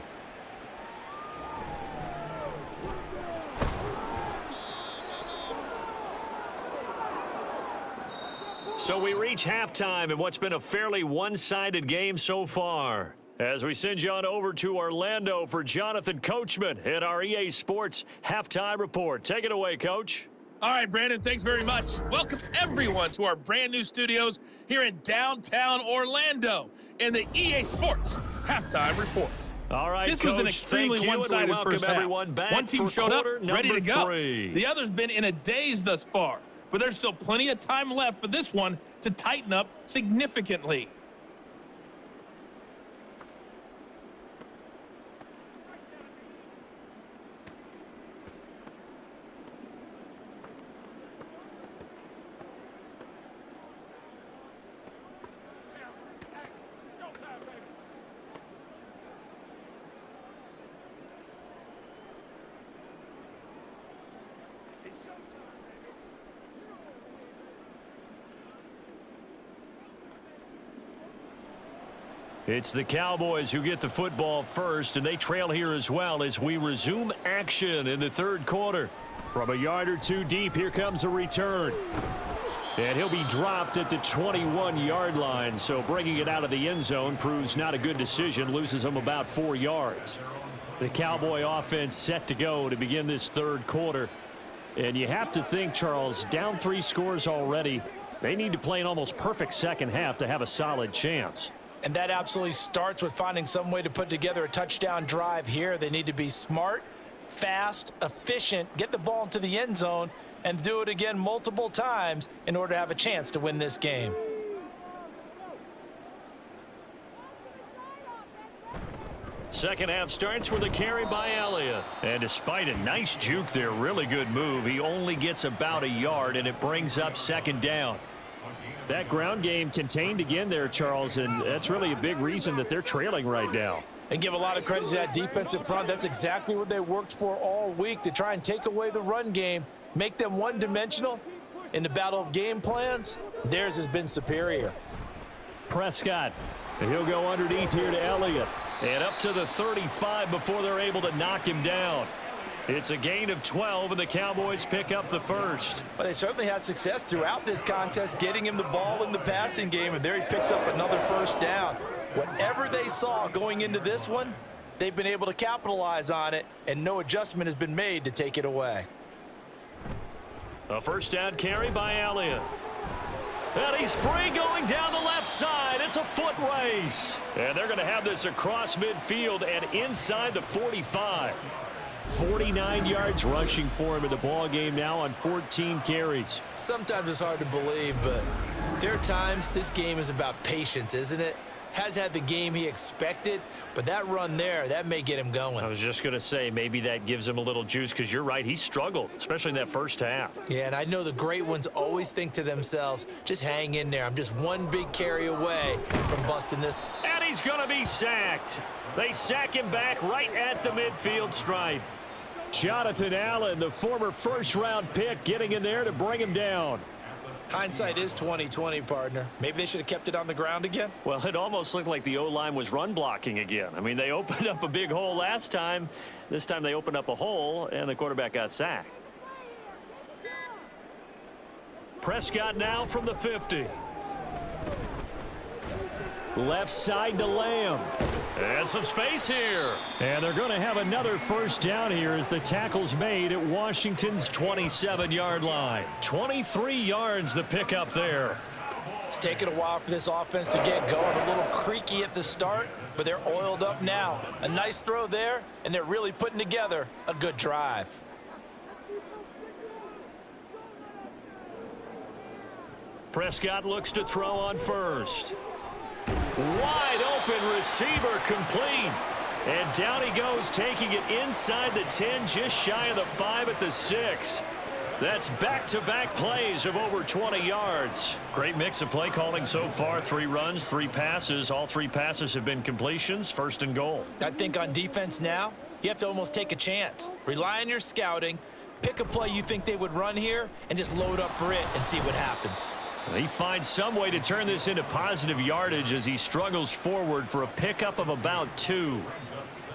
So we reach halftime in what's been a fairly one-sided game so far. As we send you on over to Orlando for Jonathan Coachman at our EA Sports Halftime Report. Take it away, Coach. All right, Brandon, thanks very much. Welcome, everyone, to our brand-new studios here in downtown Orlando in the EA Sports Halftime Report. All right, this Coach, was an extremely one-sided first half. One team showed up, ready to go. 3. The other's been in a daze thus far, but there's still plenty of time left for this one to tighten up significantly. It's the Cowboys who get the football first, and they trail here as well as we resume action in the third quarter. From a yard or 2 deep, here comes a return. And he'll be dropped at the 21-yard line, so bringing it out of the end zone proves not a good decision, loses him about 4 yards. The Cowboy offense set to go to begin this third quarter. And you have to think, Charles, down 3 scores already. They need to play an almost perfect second half to have a solid chance. And that absolutely starts with finding some way to put together a touchdown drive here. They need to be smart, fast, efficient, get the ball into the end zone, and do it again multiple times in order to have a chance to win this game. Second half starts with a carry by Elliott. And despite a nice juke there, really good move, he only gets about a yard, and it brings up second down. That ground game contained again there, Charles, and that's really a big reason that they're trailing right now. And give a lot of credit to that defensive front. That's exactly what they worked for all week, to try and take away the run game, make them one-dimensional. In the battle of game plans, theirs has been superior. Prescott, and he'll go underneath here to Elliott. And up to the 35 before they're able to knock him down. It's a gain of 12, and the Cowboys pick up the first. Well, they certainly had success throughout this contest, getting him the ball in the passing game, and there he picks up another first down. Whatever they saw going into this one, they've been able to capitalize on it, and no adjustment has been made to take it away. A first down carry by Elliott. And he's free going down the left side. It's a foot race. And they're going to have this across midfield and inside the 45. 49 yards rushing for him in the ball game now on 14 carries. Sometimes it's hard to believe, but there are times this game is about patience, isn't it? Has had the game he expected, but that run there, that may get him going. I was just going to say, maybe that gives him a little juice, because you're right, he struggled, especially in that first half. Yeah, and I know the great ones always think to themselves, just hang in there. I'm just one big carry away from busting this. And he's going to be sacked. They sack him back right at the midfield stripe. Jonathan Allen, the former first-round pick, getting in there to bring him down. Hindsight is 20/20, partner. Maybe they should have kept it on the ground again. Well, it almost looked like the O-line was run blocking again. I mean, they opened up a big hole last time. This time they opened up a hole, and the quarterback got sacked. Prescott now from the 50. Left side to Lamb. And some space here. And they're going to have another first down here as the tackle's made at Washington's 27-yard line. 23 yards the pickup there. It's taken a while for this offense to get going. A little creaky at the start, but they're oiled up now. A nice throw there, and they're really putting together a good drive. Prescott looks to throw on first. Wide open receiver complete. And down he goes, taking it inside the 10, just shy of the 5 at the 6. That's back-to-back plays of over 20 yards. Great mix of play calling so far. 3 runs, 3 passes. All 3 passes have been completions. First and goal. I think on defense now, you have to almost take a chance. Rely on your scouting. Pick a play you think they would run here and just load up for it and see what happens. He finds some way to turn this into positive yardage as he struggles forward for a pickup of about 2.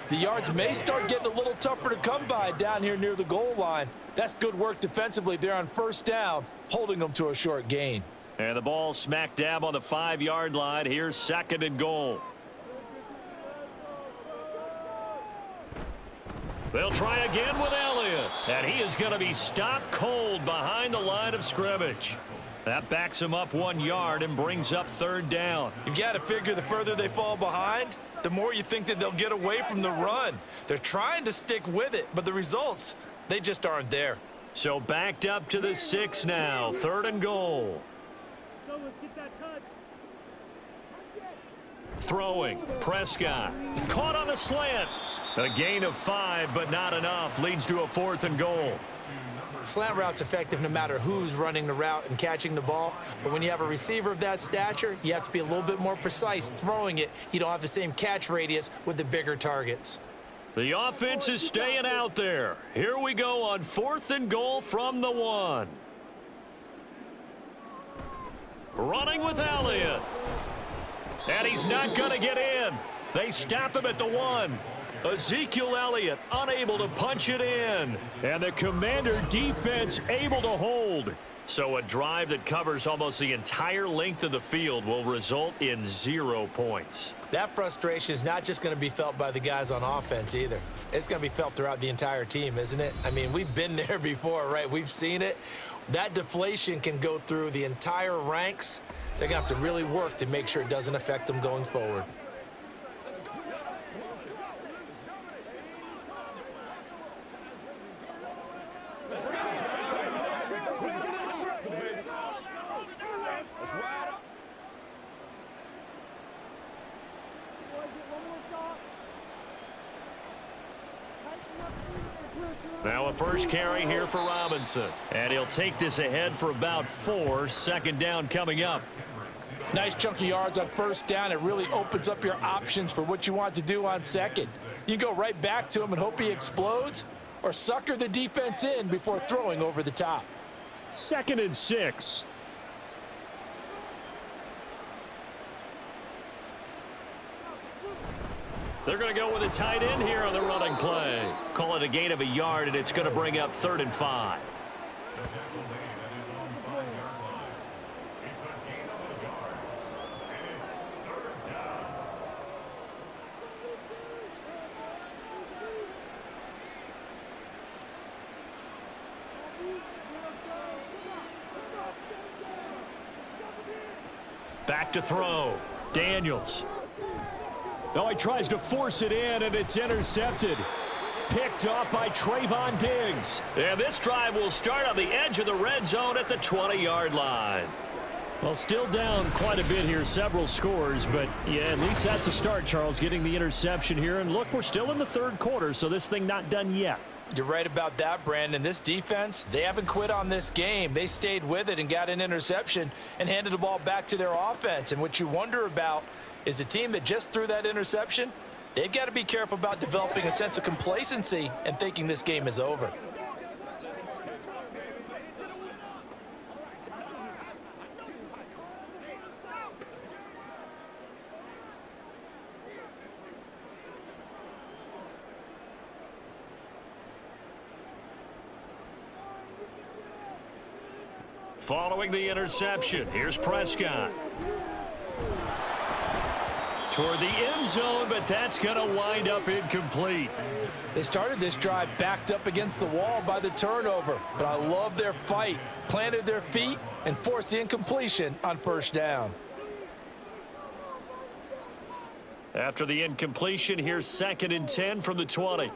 The yards may start getting a little tougher to come by down here near the goal line. That's good work defensively there on first down, holding them to a short gain. And the ball smack dab on the 5-yard line. Here's second and goal. They'll try again with Elliott. And he is going to be stopped cold behind the line of scrimmage. That backs him up 1 yard and brings up third down. You've got to figure the further they fall behind, the more you think that they'll get away from the run. They're trying to stick with it, but the results, they just aren't there. So backed up to the 6 now. Third and goal. Let's get that touch. Throwing. Prescott. Caught on the slant. A gain of 5, but not enough. Leads to a 4th and goal. Slant route's effective no matter who's running the route and catching the ball. But when you have a receiver of that stature, you have to be a little bit more precise throwing it. You don't have the same catch radius with the bigger targets. The offense is staying out there. Here we go on 4th and goal from the 1. Running with Elliott. And he's not going to get in. They stop him at the 1. Ezekiel Elliott unable to punch it in. And the Commander defense able to hold. So a drive that covers almost the entire length of the field will result in 0 points. That frustration is not just going to be felt by the guys on offense either. It's going to be felt throughout the entire team, isn't it? I mean, we've been there before, right? We've seen it. That deflation can go through the entire ranks. They're going to have to really work to make sure it doesn't affect them going forward. Now a first carry here for Robinson. And he'll take this ahead for about 4. Second down coming up. Nice chunk of yards on first down. It really opens up your options for what you want to do on second. You go right back to him and hope he explodes, or sucker the defense in before throwing over the top. 2nd and 6. They're going to go with a tight end here on the running play. Call it a gain of a yard, and it's going to bring up 3rd and 5. Back to throw. Daniels. No, he tries to force it in, and it's intercepted. Picked off by Trayvon Diggs. And this drive will start on the edge of the red zone at the 20-yard line. Well, still down quite a bit here, several scores, but yeah, at least that's a start, Charles, getting the interception here. And look, we're still in the 3rd quarter, so this thing not done yet. You're right about that, Brandon. This defense, they haven't quit on this game. They stayed with it and got an interception and handed the ball back to their offense. And what you wonder about is the team that just threw that interception, they've got to be careful about developing a sense of complacency and thinking this game is over. Following the interception, here's Prescott. Toward the end zone, but that's going to wind up incomplete. They started this drive backed up against the wall by the turnover, but I love their fight. Planted their feet and forced the incompletion on first down. After the incompletion, here's 2nd and 10 from the 20.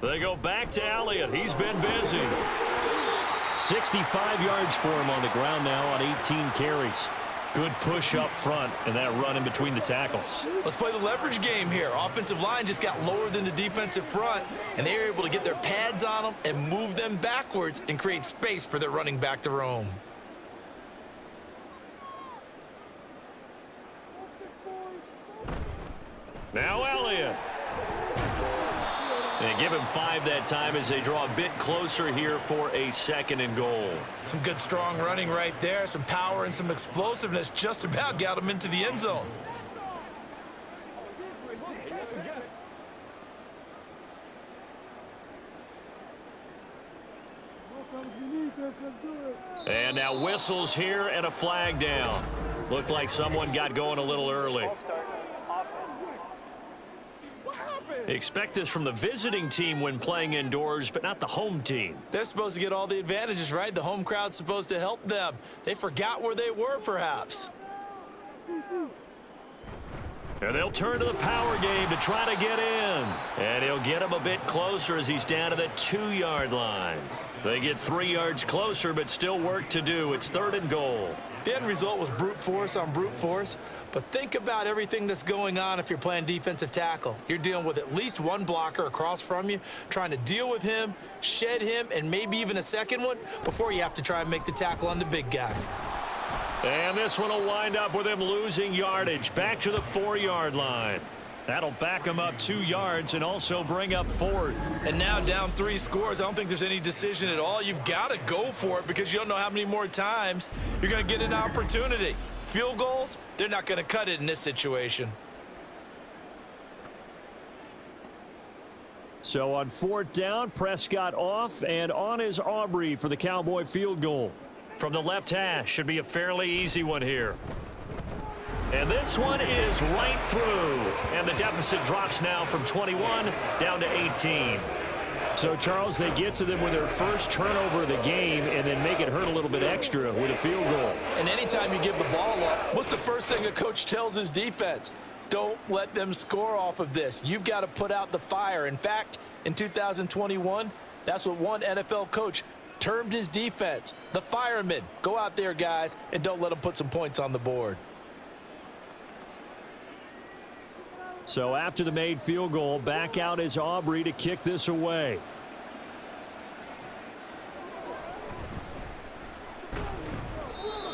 They go back to Elliott. He's been busy. 65 yards for him on the ground now on 18 carries. Good push up front and that run in between the tackles. Let's play the leverage game here. Offensive line just got lower than the defensive front, and they were able to get their pads on them and move them backwards and create space for their running back to roam. Now Elliott. And give him 5 that time as they draw a bit closer here for a 2nd and goal. Some good, strong running right there. Some power and some explosiveness just about got him into the end zone. And now whistles here and a flag down. Looked like someone got going a little early. Expect this from the visiting team when playing indoors, but not the home team. They're supposed to get all the advantages, right? The home crowd's supposed to help them. They forgot where they were, perhaps. And they'll turn to the power game to try to get in. And he'll get him a bit closer as he's down to the 2-yard line. They get 3 yards closer, but still work to do. It's 3rd and goal. The end result was brute force on brute force, but think about everything that's going on if you're playing defensive tackle. You're dealing with at least one blocker across from you, trying to deal with him, shed him, and maybe even a second one before you have to try and make the tackle on the big guy. And this one will wind up with him losing yardage back to the 4-yard line. That'll back him up 2 yards and also bring up 4th. And now down 3 scores. I don't think there's any decision at all. You've got to go for it because you don't know how many more times you're going to get an opportunity. Field goals, they're not going to cut it in this situation. So on 4th down, Prescott off, and on is Aubrey for the Cowboy field goal. From the left hash, should be a fairly easy one here. And this one is right through. And the deficit drops now from 21 down to 18. So, Charles, they get to them with their first turnover of the game and then make it hurt a little bit extra with a field goal. And anytime you give the ball up, what's the first thing a coach tells his defense? Don't let them score off of this. You've got to put out the fire. In fact, in 2021, that's what one NFL coach termed his defense, the firemen. Go out there, guys, and don't let them put some points on the board. So after the made field goal, back out is Aubrey to kick this away.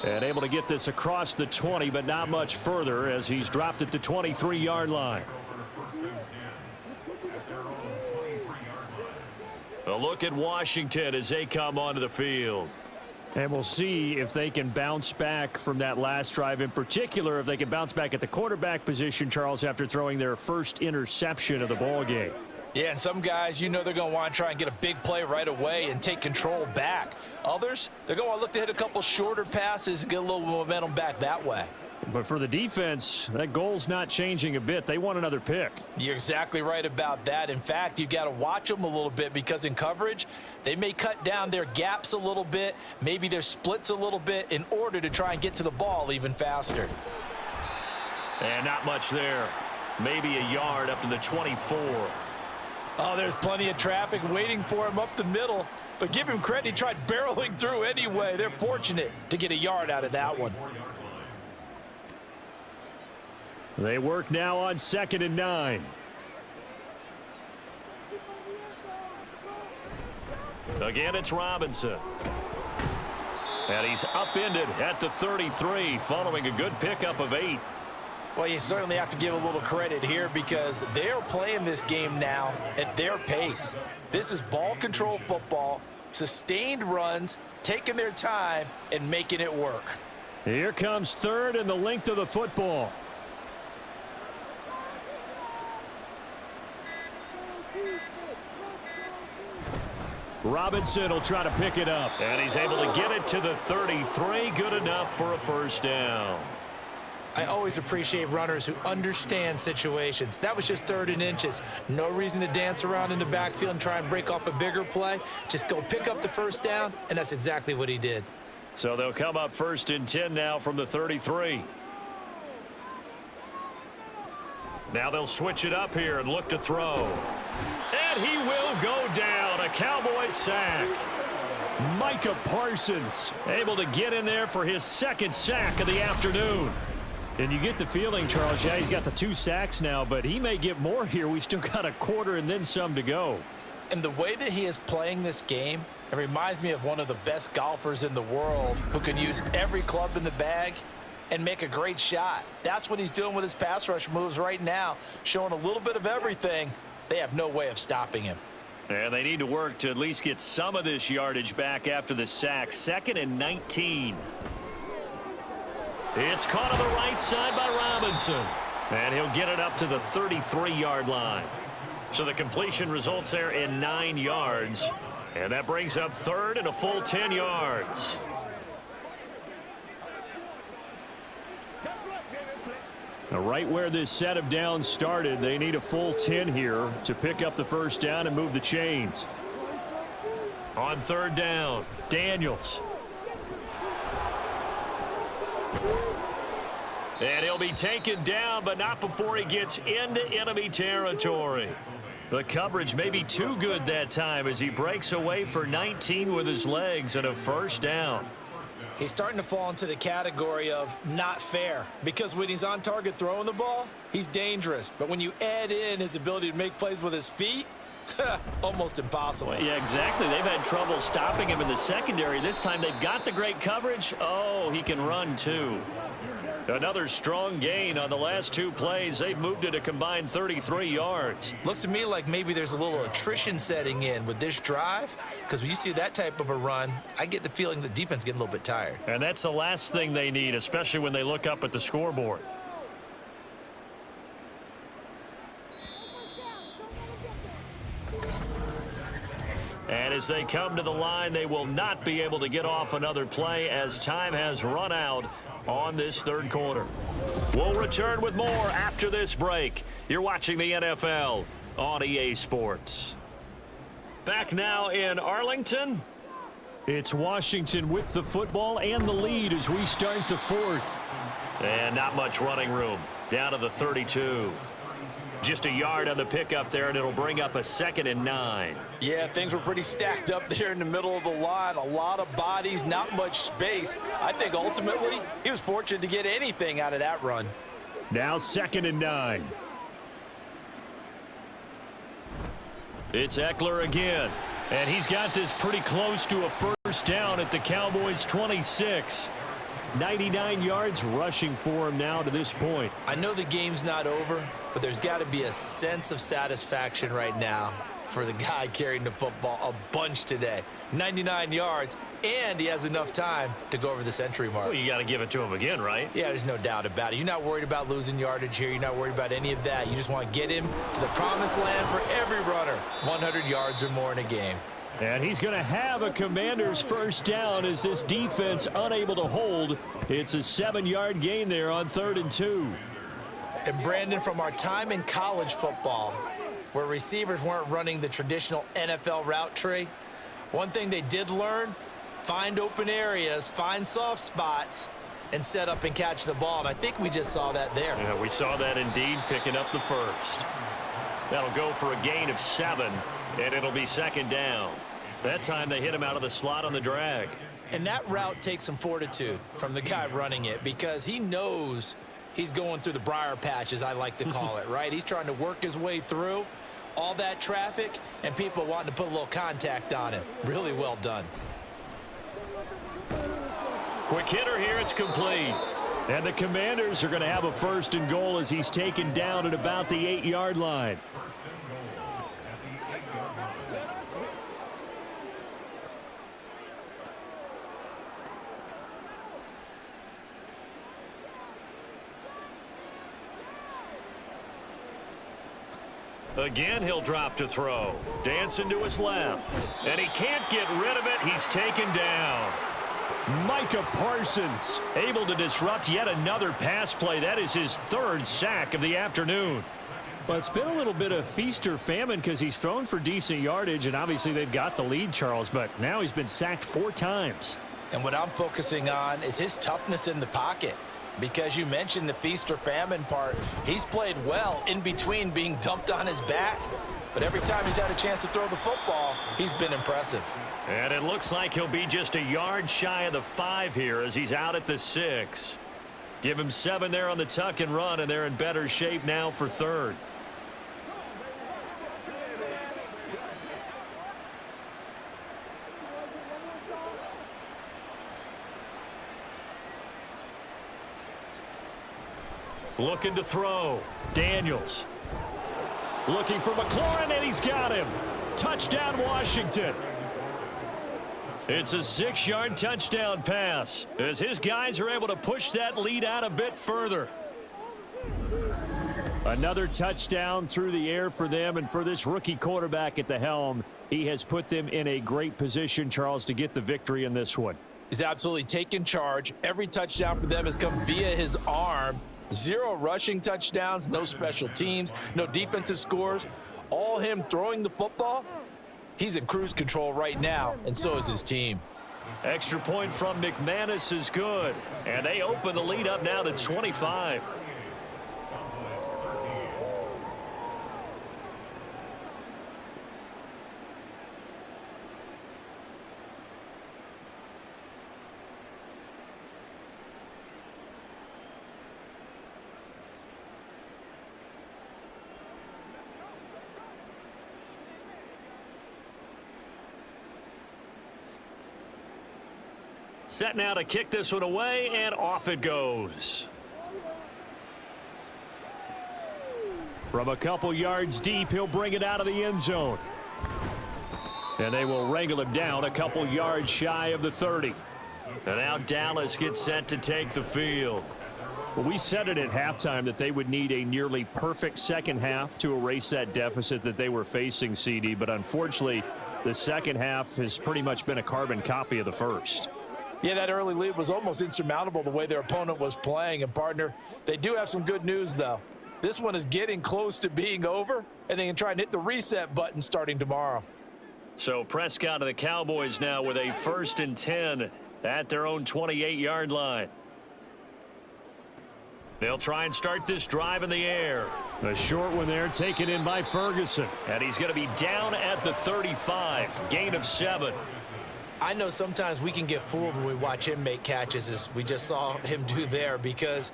And able to get this across the 20, but not much further as he's dropped it to 23-yard line. A look at Washington as they come onto the field. And we'll see if they can bounce back from that last drive, in particular if they can bounce back at the quarterback position, Charles, after throwing their first interception of the ball game. Yeah, and some guys, you know they're going to want to try and get a big play right away and take control back. Others, they're going to want to look to hit a couple shorter passes and get a little momentum back that way. But for the defense, that goal's not changing a bit. They want another pick. You're exactly right about that. In fact, you've got to watch them a little bit because in coverage, they may cut down their gaps a little bit, maybe their splits a little bit in order to try and get to the ball even faster. And not much there. Maybe a yard up to the 24. Oh, there's plenty of traffic waiting for him up the middle. But give him credit, he tried barreling through anyway. They're fortunate to get a yard out of that one. They work now on 2nd and 9. Again, it's Robinson. And he's upended at the 33 following a good pickup of 8. Well, you certainly have to give a little credit here because they're playing this game now at their pace. This is ball control football, sustained runs, taking their time and making it work. Here comes 3rd and the length of the football. Robinson will try to pick it up. And he's able to get it to the 33. Good enough for a first down. I always appreciate runners who understand situations. That was just 3rd and inches. No reason to dance around in the backfield and try and break off a bigger play. Just go pick up the first down, and that's exactly what he did. So they'll come up 1st and 10 now from the 33. Now they'll switch it up here and look to throw. And he will go down. A Cowboys sack. Micah Parsons able to get in there for his 2nd sack of the afternoon. And you get the feeling, Charles, yeah, he's got the 2 sacks now, but he may get more here. We still got a quarter and then some to go. And the way that he is playing this game, it reminds me of one of the best golfers in the world who can use every club in the bag and make a great shot. That's what he's doing with his pass rush moves right now, showing a little bit of everything. They have no way of stopping him. And they need to work to at least get some of this yardage back after the sack. 2nd and 19. It's caught on the right side by Robinson. And he'll get it up to the 33-yard line. So the completion results there in 9 yards. And that brings up 3rd and a full 10 yards. Now, right where this set of downs started, they need a full 10 here to pick up the first down and move the chains. On 3rd down, Daniels. And he'll be taken down, but not before he gets into enemy territory. The coverage may be too good that time as he breaks away for 19 with his legs and a first down. He's starting to fall into the category of not fair because when he's on target throwing the ball, he's dangerous. But when you add in his ability to make plays with his feet, almost impossible. Well, yeah, exactly. They've had trouble stopping him in the secondary. This time they've got the great coverage. Oh, he can run too. Another strong gain on the last 2 plays. They've moved it a combined 33 yards. Looks to me like maybe there's a little attrition setting in with this drive because when you see that type of a run, I get the feeling the defense is getting a little bit tired. And that's the last thing they need, especially when they look up at the scoreboard. And as they come to the line, they will not be able to get off another play as time has run out on this 3rd quarter. We'll return with more after this break. You're watching the NFL on EA Sports. Back now in Arlington. It's Washington with the football and the lead as we start the fourth. And not much running room. Down to the 32. Just a yard on the pickup there, and it'll bring up a 2nd and 9. Yeah, things were pretty stacked up there in the middle of the line. A lot of bodies, not much space. I think ultimately he was fortunate to get anything out of that run. Now 2nd and 9. It's Eckler again. And he's got this pretty close to a first down at the Cowboys' 26. 99 yards rushing for him now to this point. I know the game's not over, but there's got to be a sense of satisfaction right now for the guy carrying the football a bunch today. 99 yards, and he has enough time to go over the century mark. Well, you got to give it to him again, right? Yeah, there's no doubt about it. You're not worried about losing yardage here. You're not worried about any of that. You just want to get him to the promised land for every runner. 100 yards or more in a game. And he's going to have a Commanders first down as this defense unable to hold. It's a 7-yard gain there on 3rd and 2. And Brandon, from our time in college football, where receivers weren't running the traditional NFL route tree, one thing they did learn, find open areas, find soft spots, and set up and catch the ball. And I think we just saw that there. Yeah, we saw that indeed, picking up the first. That'll go for a gain of 7, and it'll be 2nd down. That time they hit him out of the slot on the drag. And that route takes some fortitude from the guy running it, because he knows he's going through the briar patch, as I like to call it, right? He's trying to work his way through all that traffic and people wanting to put a little contact on him. Really well done. Quick hitter here, it's complete. And the Commanders are going to have a 1st and goal as he's taken down at about the 8-yard line. Again, he'll drop to throw. Dancing to his left. And he can't get rid of it. He's taken down. Micah Parsons able to disrupt yet another pass play. That is his 3rd sack of the afternoon. Well, it's been a little bit of feast or famine because he's thrown for decent yardage, and obviously they've got the lead, Charles, but now he's been sacked 4 times. And what I'm focusing on is his toughness in the pocket. Because you mentioned the feast or famine part, he's played well in between being dumped on his back. But every time he's had a chance to throw the football, he's been impressive. And it looks like he'll be just a yard shy of the 5 here as he's out at the 6. Give him 7 there on the tuck and run, and they're in better shape now for 3rd. Looking to throw. Daniels. Looking for McLaurin, and he's got him. Touchdown, Washington. It's a 6-yard touchdown pass as his guys are able to push that lead out a bit further. Another touchdown through the air for them, and for this rookie quarterback at the helm, he has put them in a great position, Charles, to get the victory in this one. He's absolutely taken charge. Every touchdown for them has come via his arm. 0 rushing touchdowns, no special teams, no defensive scores. All him throwing the football. He's in cruise control right now, and so is his team. Extra point from McManus is good, and they open the lead up now to 25. Set now to kick this one away, and off it goes. From a couple yards deep, he'll bring it out of the end zone. And they will wrangle him down a couple yards shy of the 30. And now Dallas gets set to take the field. Well, we said it at halftime that they would need a nearly perfect second half to erase that deficit that they were facing, CD. But unfortunately, the second half has pretty much been a carbon copy of the first. Yeah, that early lead was almost insurmountable the way their opponent was playing. And, partner, they do have some good news, though. This one is getting close to being over, and they can try and hit the reset button starting tomorrow. So Prescott of the Cowboys now with a 1st and 10 at their own 28-yard line. They'll try and start this drive in the air. A short one there taken in by Ferguson. And he's going to be down at the 35. Gain of 7. I know sometimes we can get fooled when we watch him make catches, as we just saw him do there, because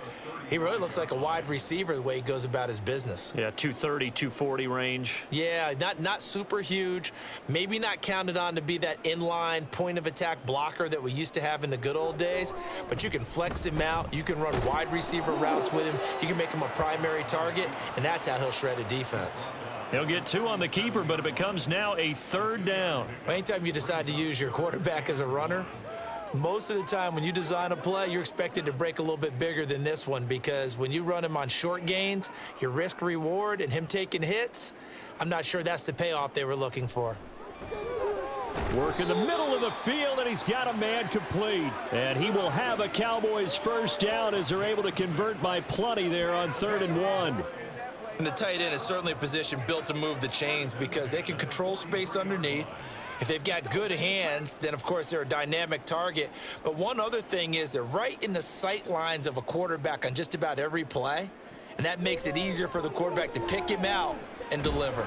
he really looks like a wide receiver the way he goes about his business. Yeah, 230, 240 range. Yeah, not super huge. Maybe not counted on to be that inline point-of-attack blocker that we used to have in the good old days, but you can flex him out. You can run wide receiver routes with him. You can make him a primary target, and that's how he'll shred a defense. He'll get 2 on the keeper, but it becomes now a 3rd down. Anytime you decide to use your quarterback as a runner, most of the time when you design a play, you're expected to break a little bit bigger than this one, because when you run him on short gains, your risk reward and him taking hits, I'm not sure that's the payoff they were looking for. Work in the middle of the field, and he's got a man complete. And he will have a Cowboys 1st down as they're able to convert by plenty there on 3rd and 1. And the tight end is certainly a position built to move the chains, because they can control space underneath. If they've got good hands, then, of course, they're a dynamic target. But one other thing is they're right in the sight lines of a quarterback on just about every play, and that makes it easier for the quarterback to pick him out and deliver.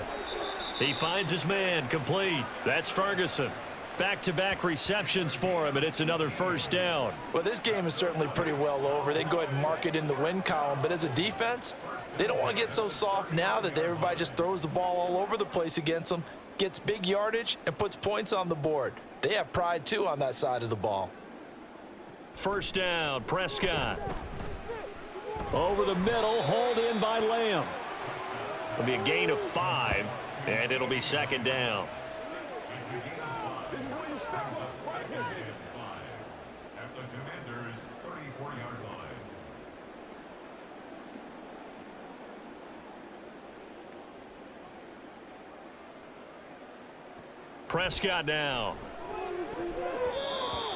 He finds his man complete. That's Ferguson. Back-to-back receptions for him, and it's another 1st down. Well, this game is certainly pretty well over. They can go ahead and mark it in the win column, but as a defense, they don't want to get so soft now that everybody just throws the ball all over the place against them, gets big yardage, and puts points on the board. They have pride, too, on that side of the ball. 1st down, Prescott. Over the middle, hauled in by Lamb. It'll be a gain of 5, and it'll be 2nd down. Prescott now.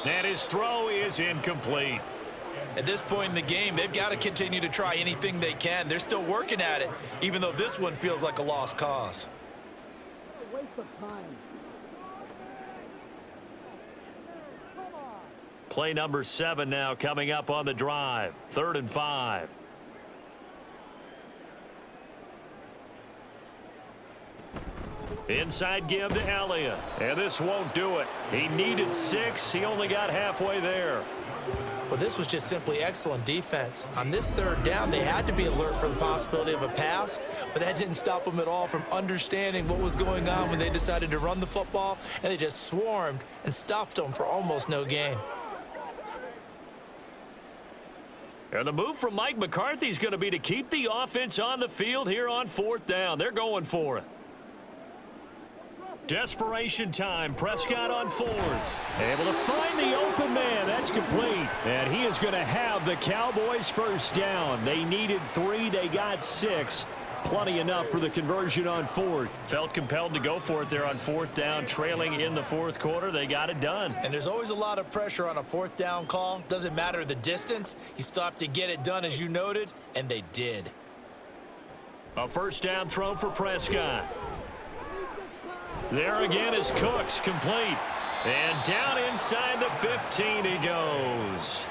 And his throw is incomplete. At this point in the game, they've got to continue to try anything they can. They're still working at it, even though this one feels like a lost cause. Waste of time. Play number 7 now coming up on the drive. 3rd and 5. Inside give to Elliott. And this won't do it. He needed 6. He only got halfway there. Well, this was just simply excellent defense. On this 3rd down, they had to be alert for the possibility of a pass, but that didn't stop them at all from understanding what was going on when they decided to run the football, and they just swarmed and stuffed them for almost no gain. And the move from Mike McCarthy is going to be to keep the offense on the field here on 4th down. They're going for it. Desperation time. Prescott on 4th. Able to find the open man. That's complete. And he is going to have the Cowboys 1st down. They needed 3. They got 6. Plenty enough for the conversion on 4th. Felt compelled to go for it there on 4th down, trailing in the 4th quarter. They got it done. And there's always a lot of pressure on a 4th down call. Doesn't matter the distance. You still have to get it done, as you noted, and they did. A 1st down throw for Prescott. There again is Cooks, complete. And down inside the 15 he goes.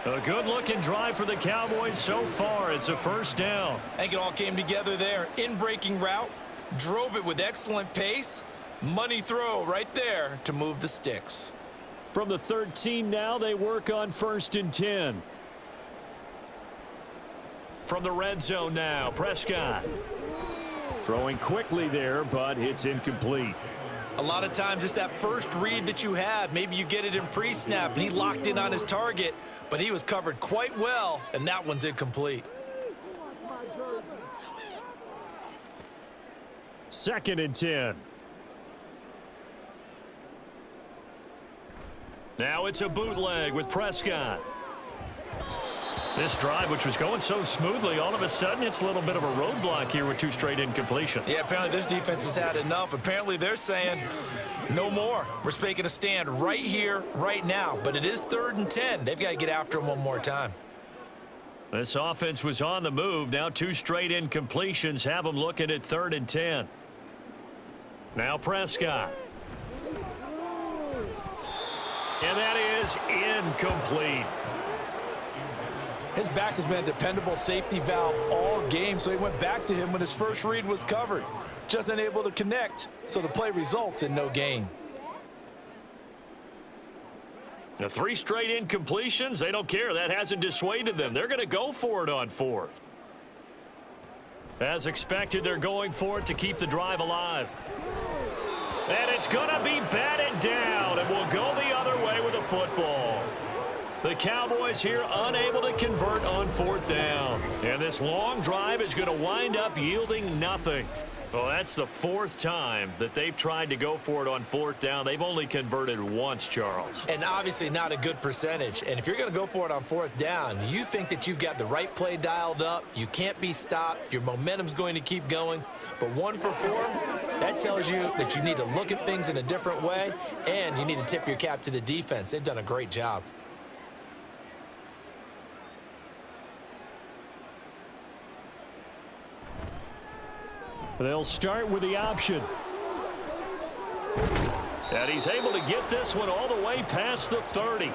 A good-looking drive for the Cowboys so far. It's a 1st down. I think it all came together there. In-breaking route, drove it with excellent pace. Money throw right there to move the sticks. From the 13 now, they work on 1st and 10. From the red zone now, Prescott. Throwing quickly there, but it's incomplete. A lot of times it's that first read that you have. Maybe you get it in pre-snap, and he locked in on his target, but he was covered quite well, and that one's incomplete. 2nd and 10. Now it's a bootleg with Prescott. This drive, which was going so smoothly, all of a sudden it's a little bit of a roadblock here with 2 straight incompletions. Yeah, apparently this defense has had enough. Apparently they're saying, no more. We're making a stand right here, right now. But it is 3rd and 10. They've got to get after him one more time. This offense was on the move. Now 2 straight incompletions have them looking at 3rd and 10. Now Prescott. And that is incomplete. His back has been a dependable safety valve all game, so he went back to him when his first read was covered. Just unable to connect, so the play results in no gain. The 3 straight incompletions, they don't care. That hasn't dissuaded them. They're going to go for it on 4th. As expected, they're going for it to keep the drive alive. And it's going to be batted down, and we'll go the other way with the football. The Cowboys here unable to convert on 4th down. And this long drive is going to wind up yielding nothing. Well, that's the 4th time that they've tried to go for it on 4th down. They've only converted once, Charles. And obviously not a good percentage. And if you're going to go for it on 4th down, you think that you've got the right play dialed up. You can't be stopped. Your momentum's going to keep going. But 1 for 4, that tells you that you need to look at things in a different way, and you need to tip your cap to the defense. They've done a great job. They'll start with the option. And he's able to get this one all the way past the 30.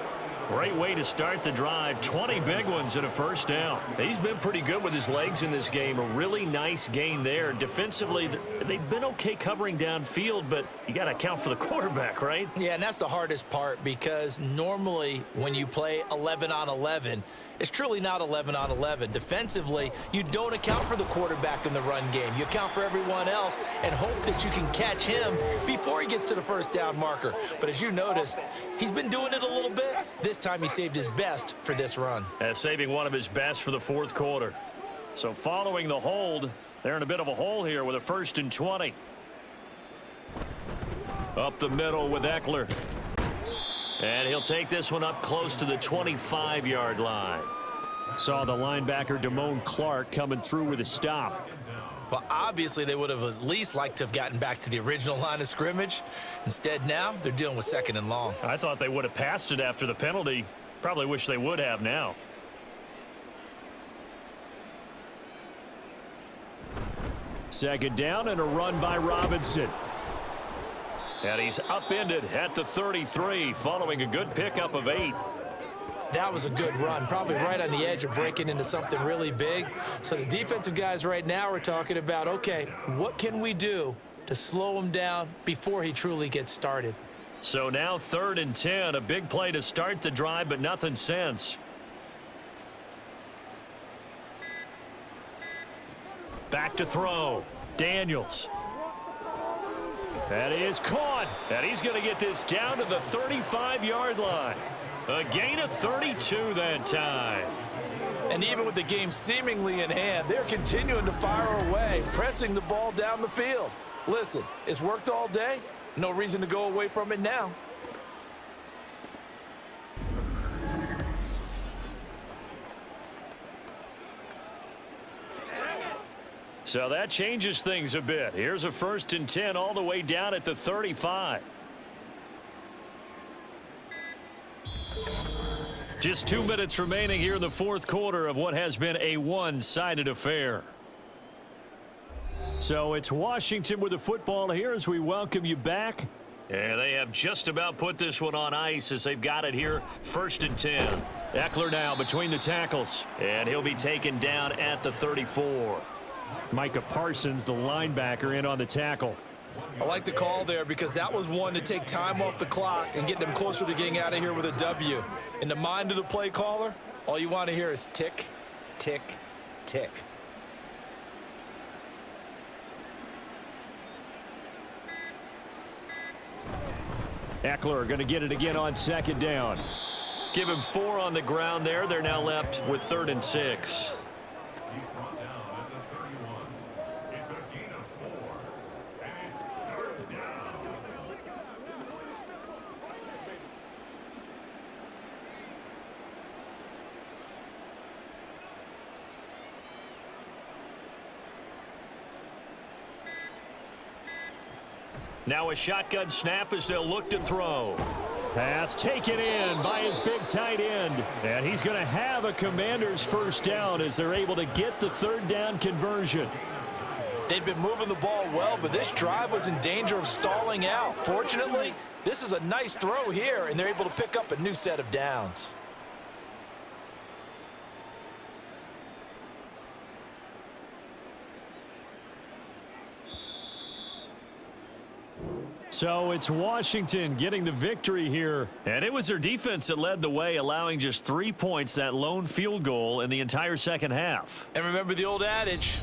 Great way to start the drive. 20 big ones and a first down. He's been pretty good with his legs in this game. A really nice gain there. Defensively, they've been okay covering downfield, but you got to account for the quarterback, right? Yeah, and that's the hardest part, because normally when you play 11 on 11, it's truly not 11 on 11. Defensively, you don't account for the quarterback in the run game. You account for everyone else and hope that you can catch him before he gets to the first down marker. But as you notice, he's been doing it a little bit. This time he saved his best for this run. Saving one of his best for the 4th quarter. So following the hold, they're in a bit of a hole here with a 1st and 20. Up the middle with Eckler. And he'll take this one up close to the 25-yard line. Saw the linebacker Damone Clark coming through with a stop. Well, obviously they would have at least liked to have gotten back to the original line of scrimmage. Instead now they're dealing with 2nd and long. I thought they would have passed it after the penalty. Probably wish they would have now. Second down and a run by Robinson. And he's upended at the 33 following a good pickup of 8. That was a good run, probably right on the edge of breaking into something really big. So the defensive guys right now are talking about, okay, what can we do to slow him down before he truly gets started? So now 3rd and 10, a big play to start the drive, but nothing since. Back to throw. Daniels. That is caught. And he's going to get this down to the 35-yard line. A gain of 32 that time. And even with the game seemingly in hand, they're continuing to fire away, pressing the ball down the field. Listen, it's worked all day. No reason to go away from it now. So that changes things a bit. Here's a 1st and 10 all the way down at the 35. Just 2 minutes remaining here in the 4th quarter of what has been a one-sided affair. So it's Washington with the football here as we welcome you back. And they have just about put this one on ice as they've got it here. 1st and 10. Eckler now between the tackles. And he'll be taken down at the 34. Micah Parsons, the linebacker, in on the tackle. I like the call there because that was one to take time off the clock and get them closer to getting out of here with a W. In the mind of the play caller, all you want to hear is tick, tick, tick. Eckler going to get it again on 2nd down. Give him 4 on the ground there. They're now left with 3rd and 6. Now a shotgun snap as they'll look to throw. Pass taken in by his big tight end. And he's going to have a Commanders 1st down as they're able to get the 3rd down conversion. They'd been moving the ball well, but this drive was in danger of stalling out. Fortunately, This is a nice throw here, and they're able to pick up a new set of downs. So it's Washington getting the victory here. And it was their defense that led the way, allowing just 3 points, that lone field goal in the entire second half. And remember the old adage,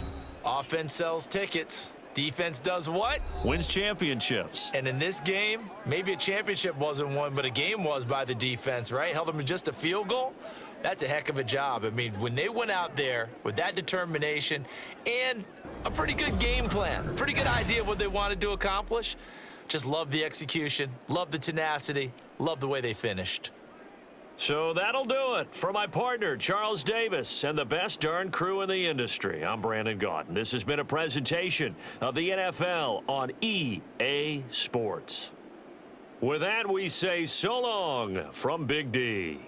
offense sells tickets. Defense does what? Wins championships. And in this game, maybe a championship wasn't won, but a game was by the defense, right? Held them to just a field goal. That's a heck of a job. I mean, when they went out there with that determination and a pretty good game plan, pretty good idea of what they wanted to accomplish, just love the execution, love the tenacity, love the way they finished. So that'll do it. For my partner, Charles Davis, and the best darn crew in the industry, I'm Brandon Gaudin. This has been a presentation of the NFL on EA Sports. With that, we say so long from Big D.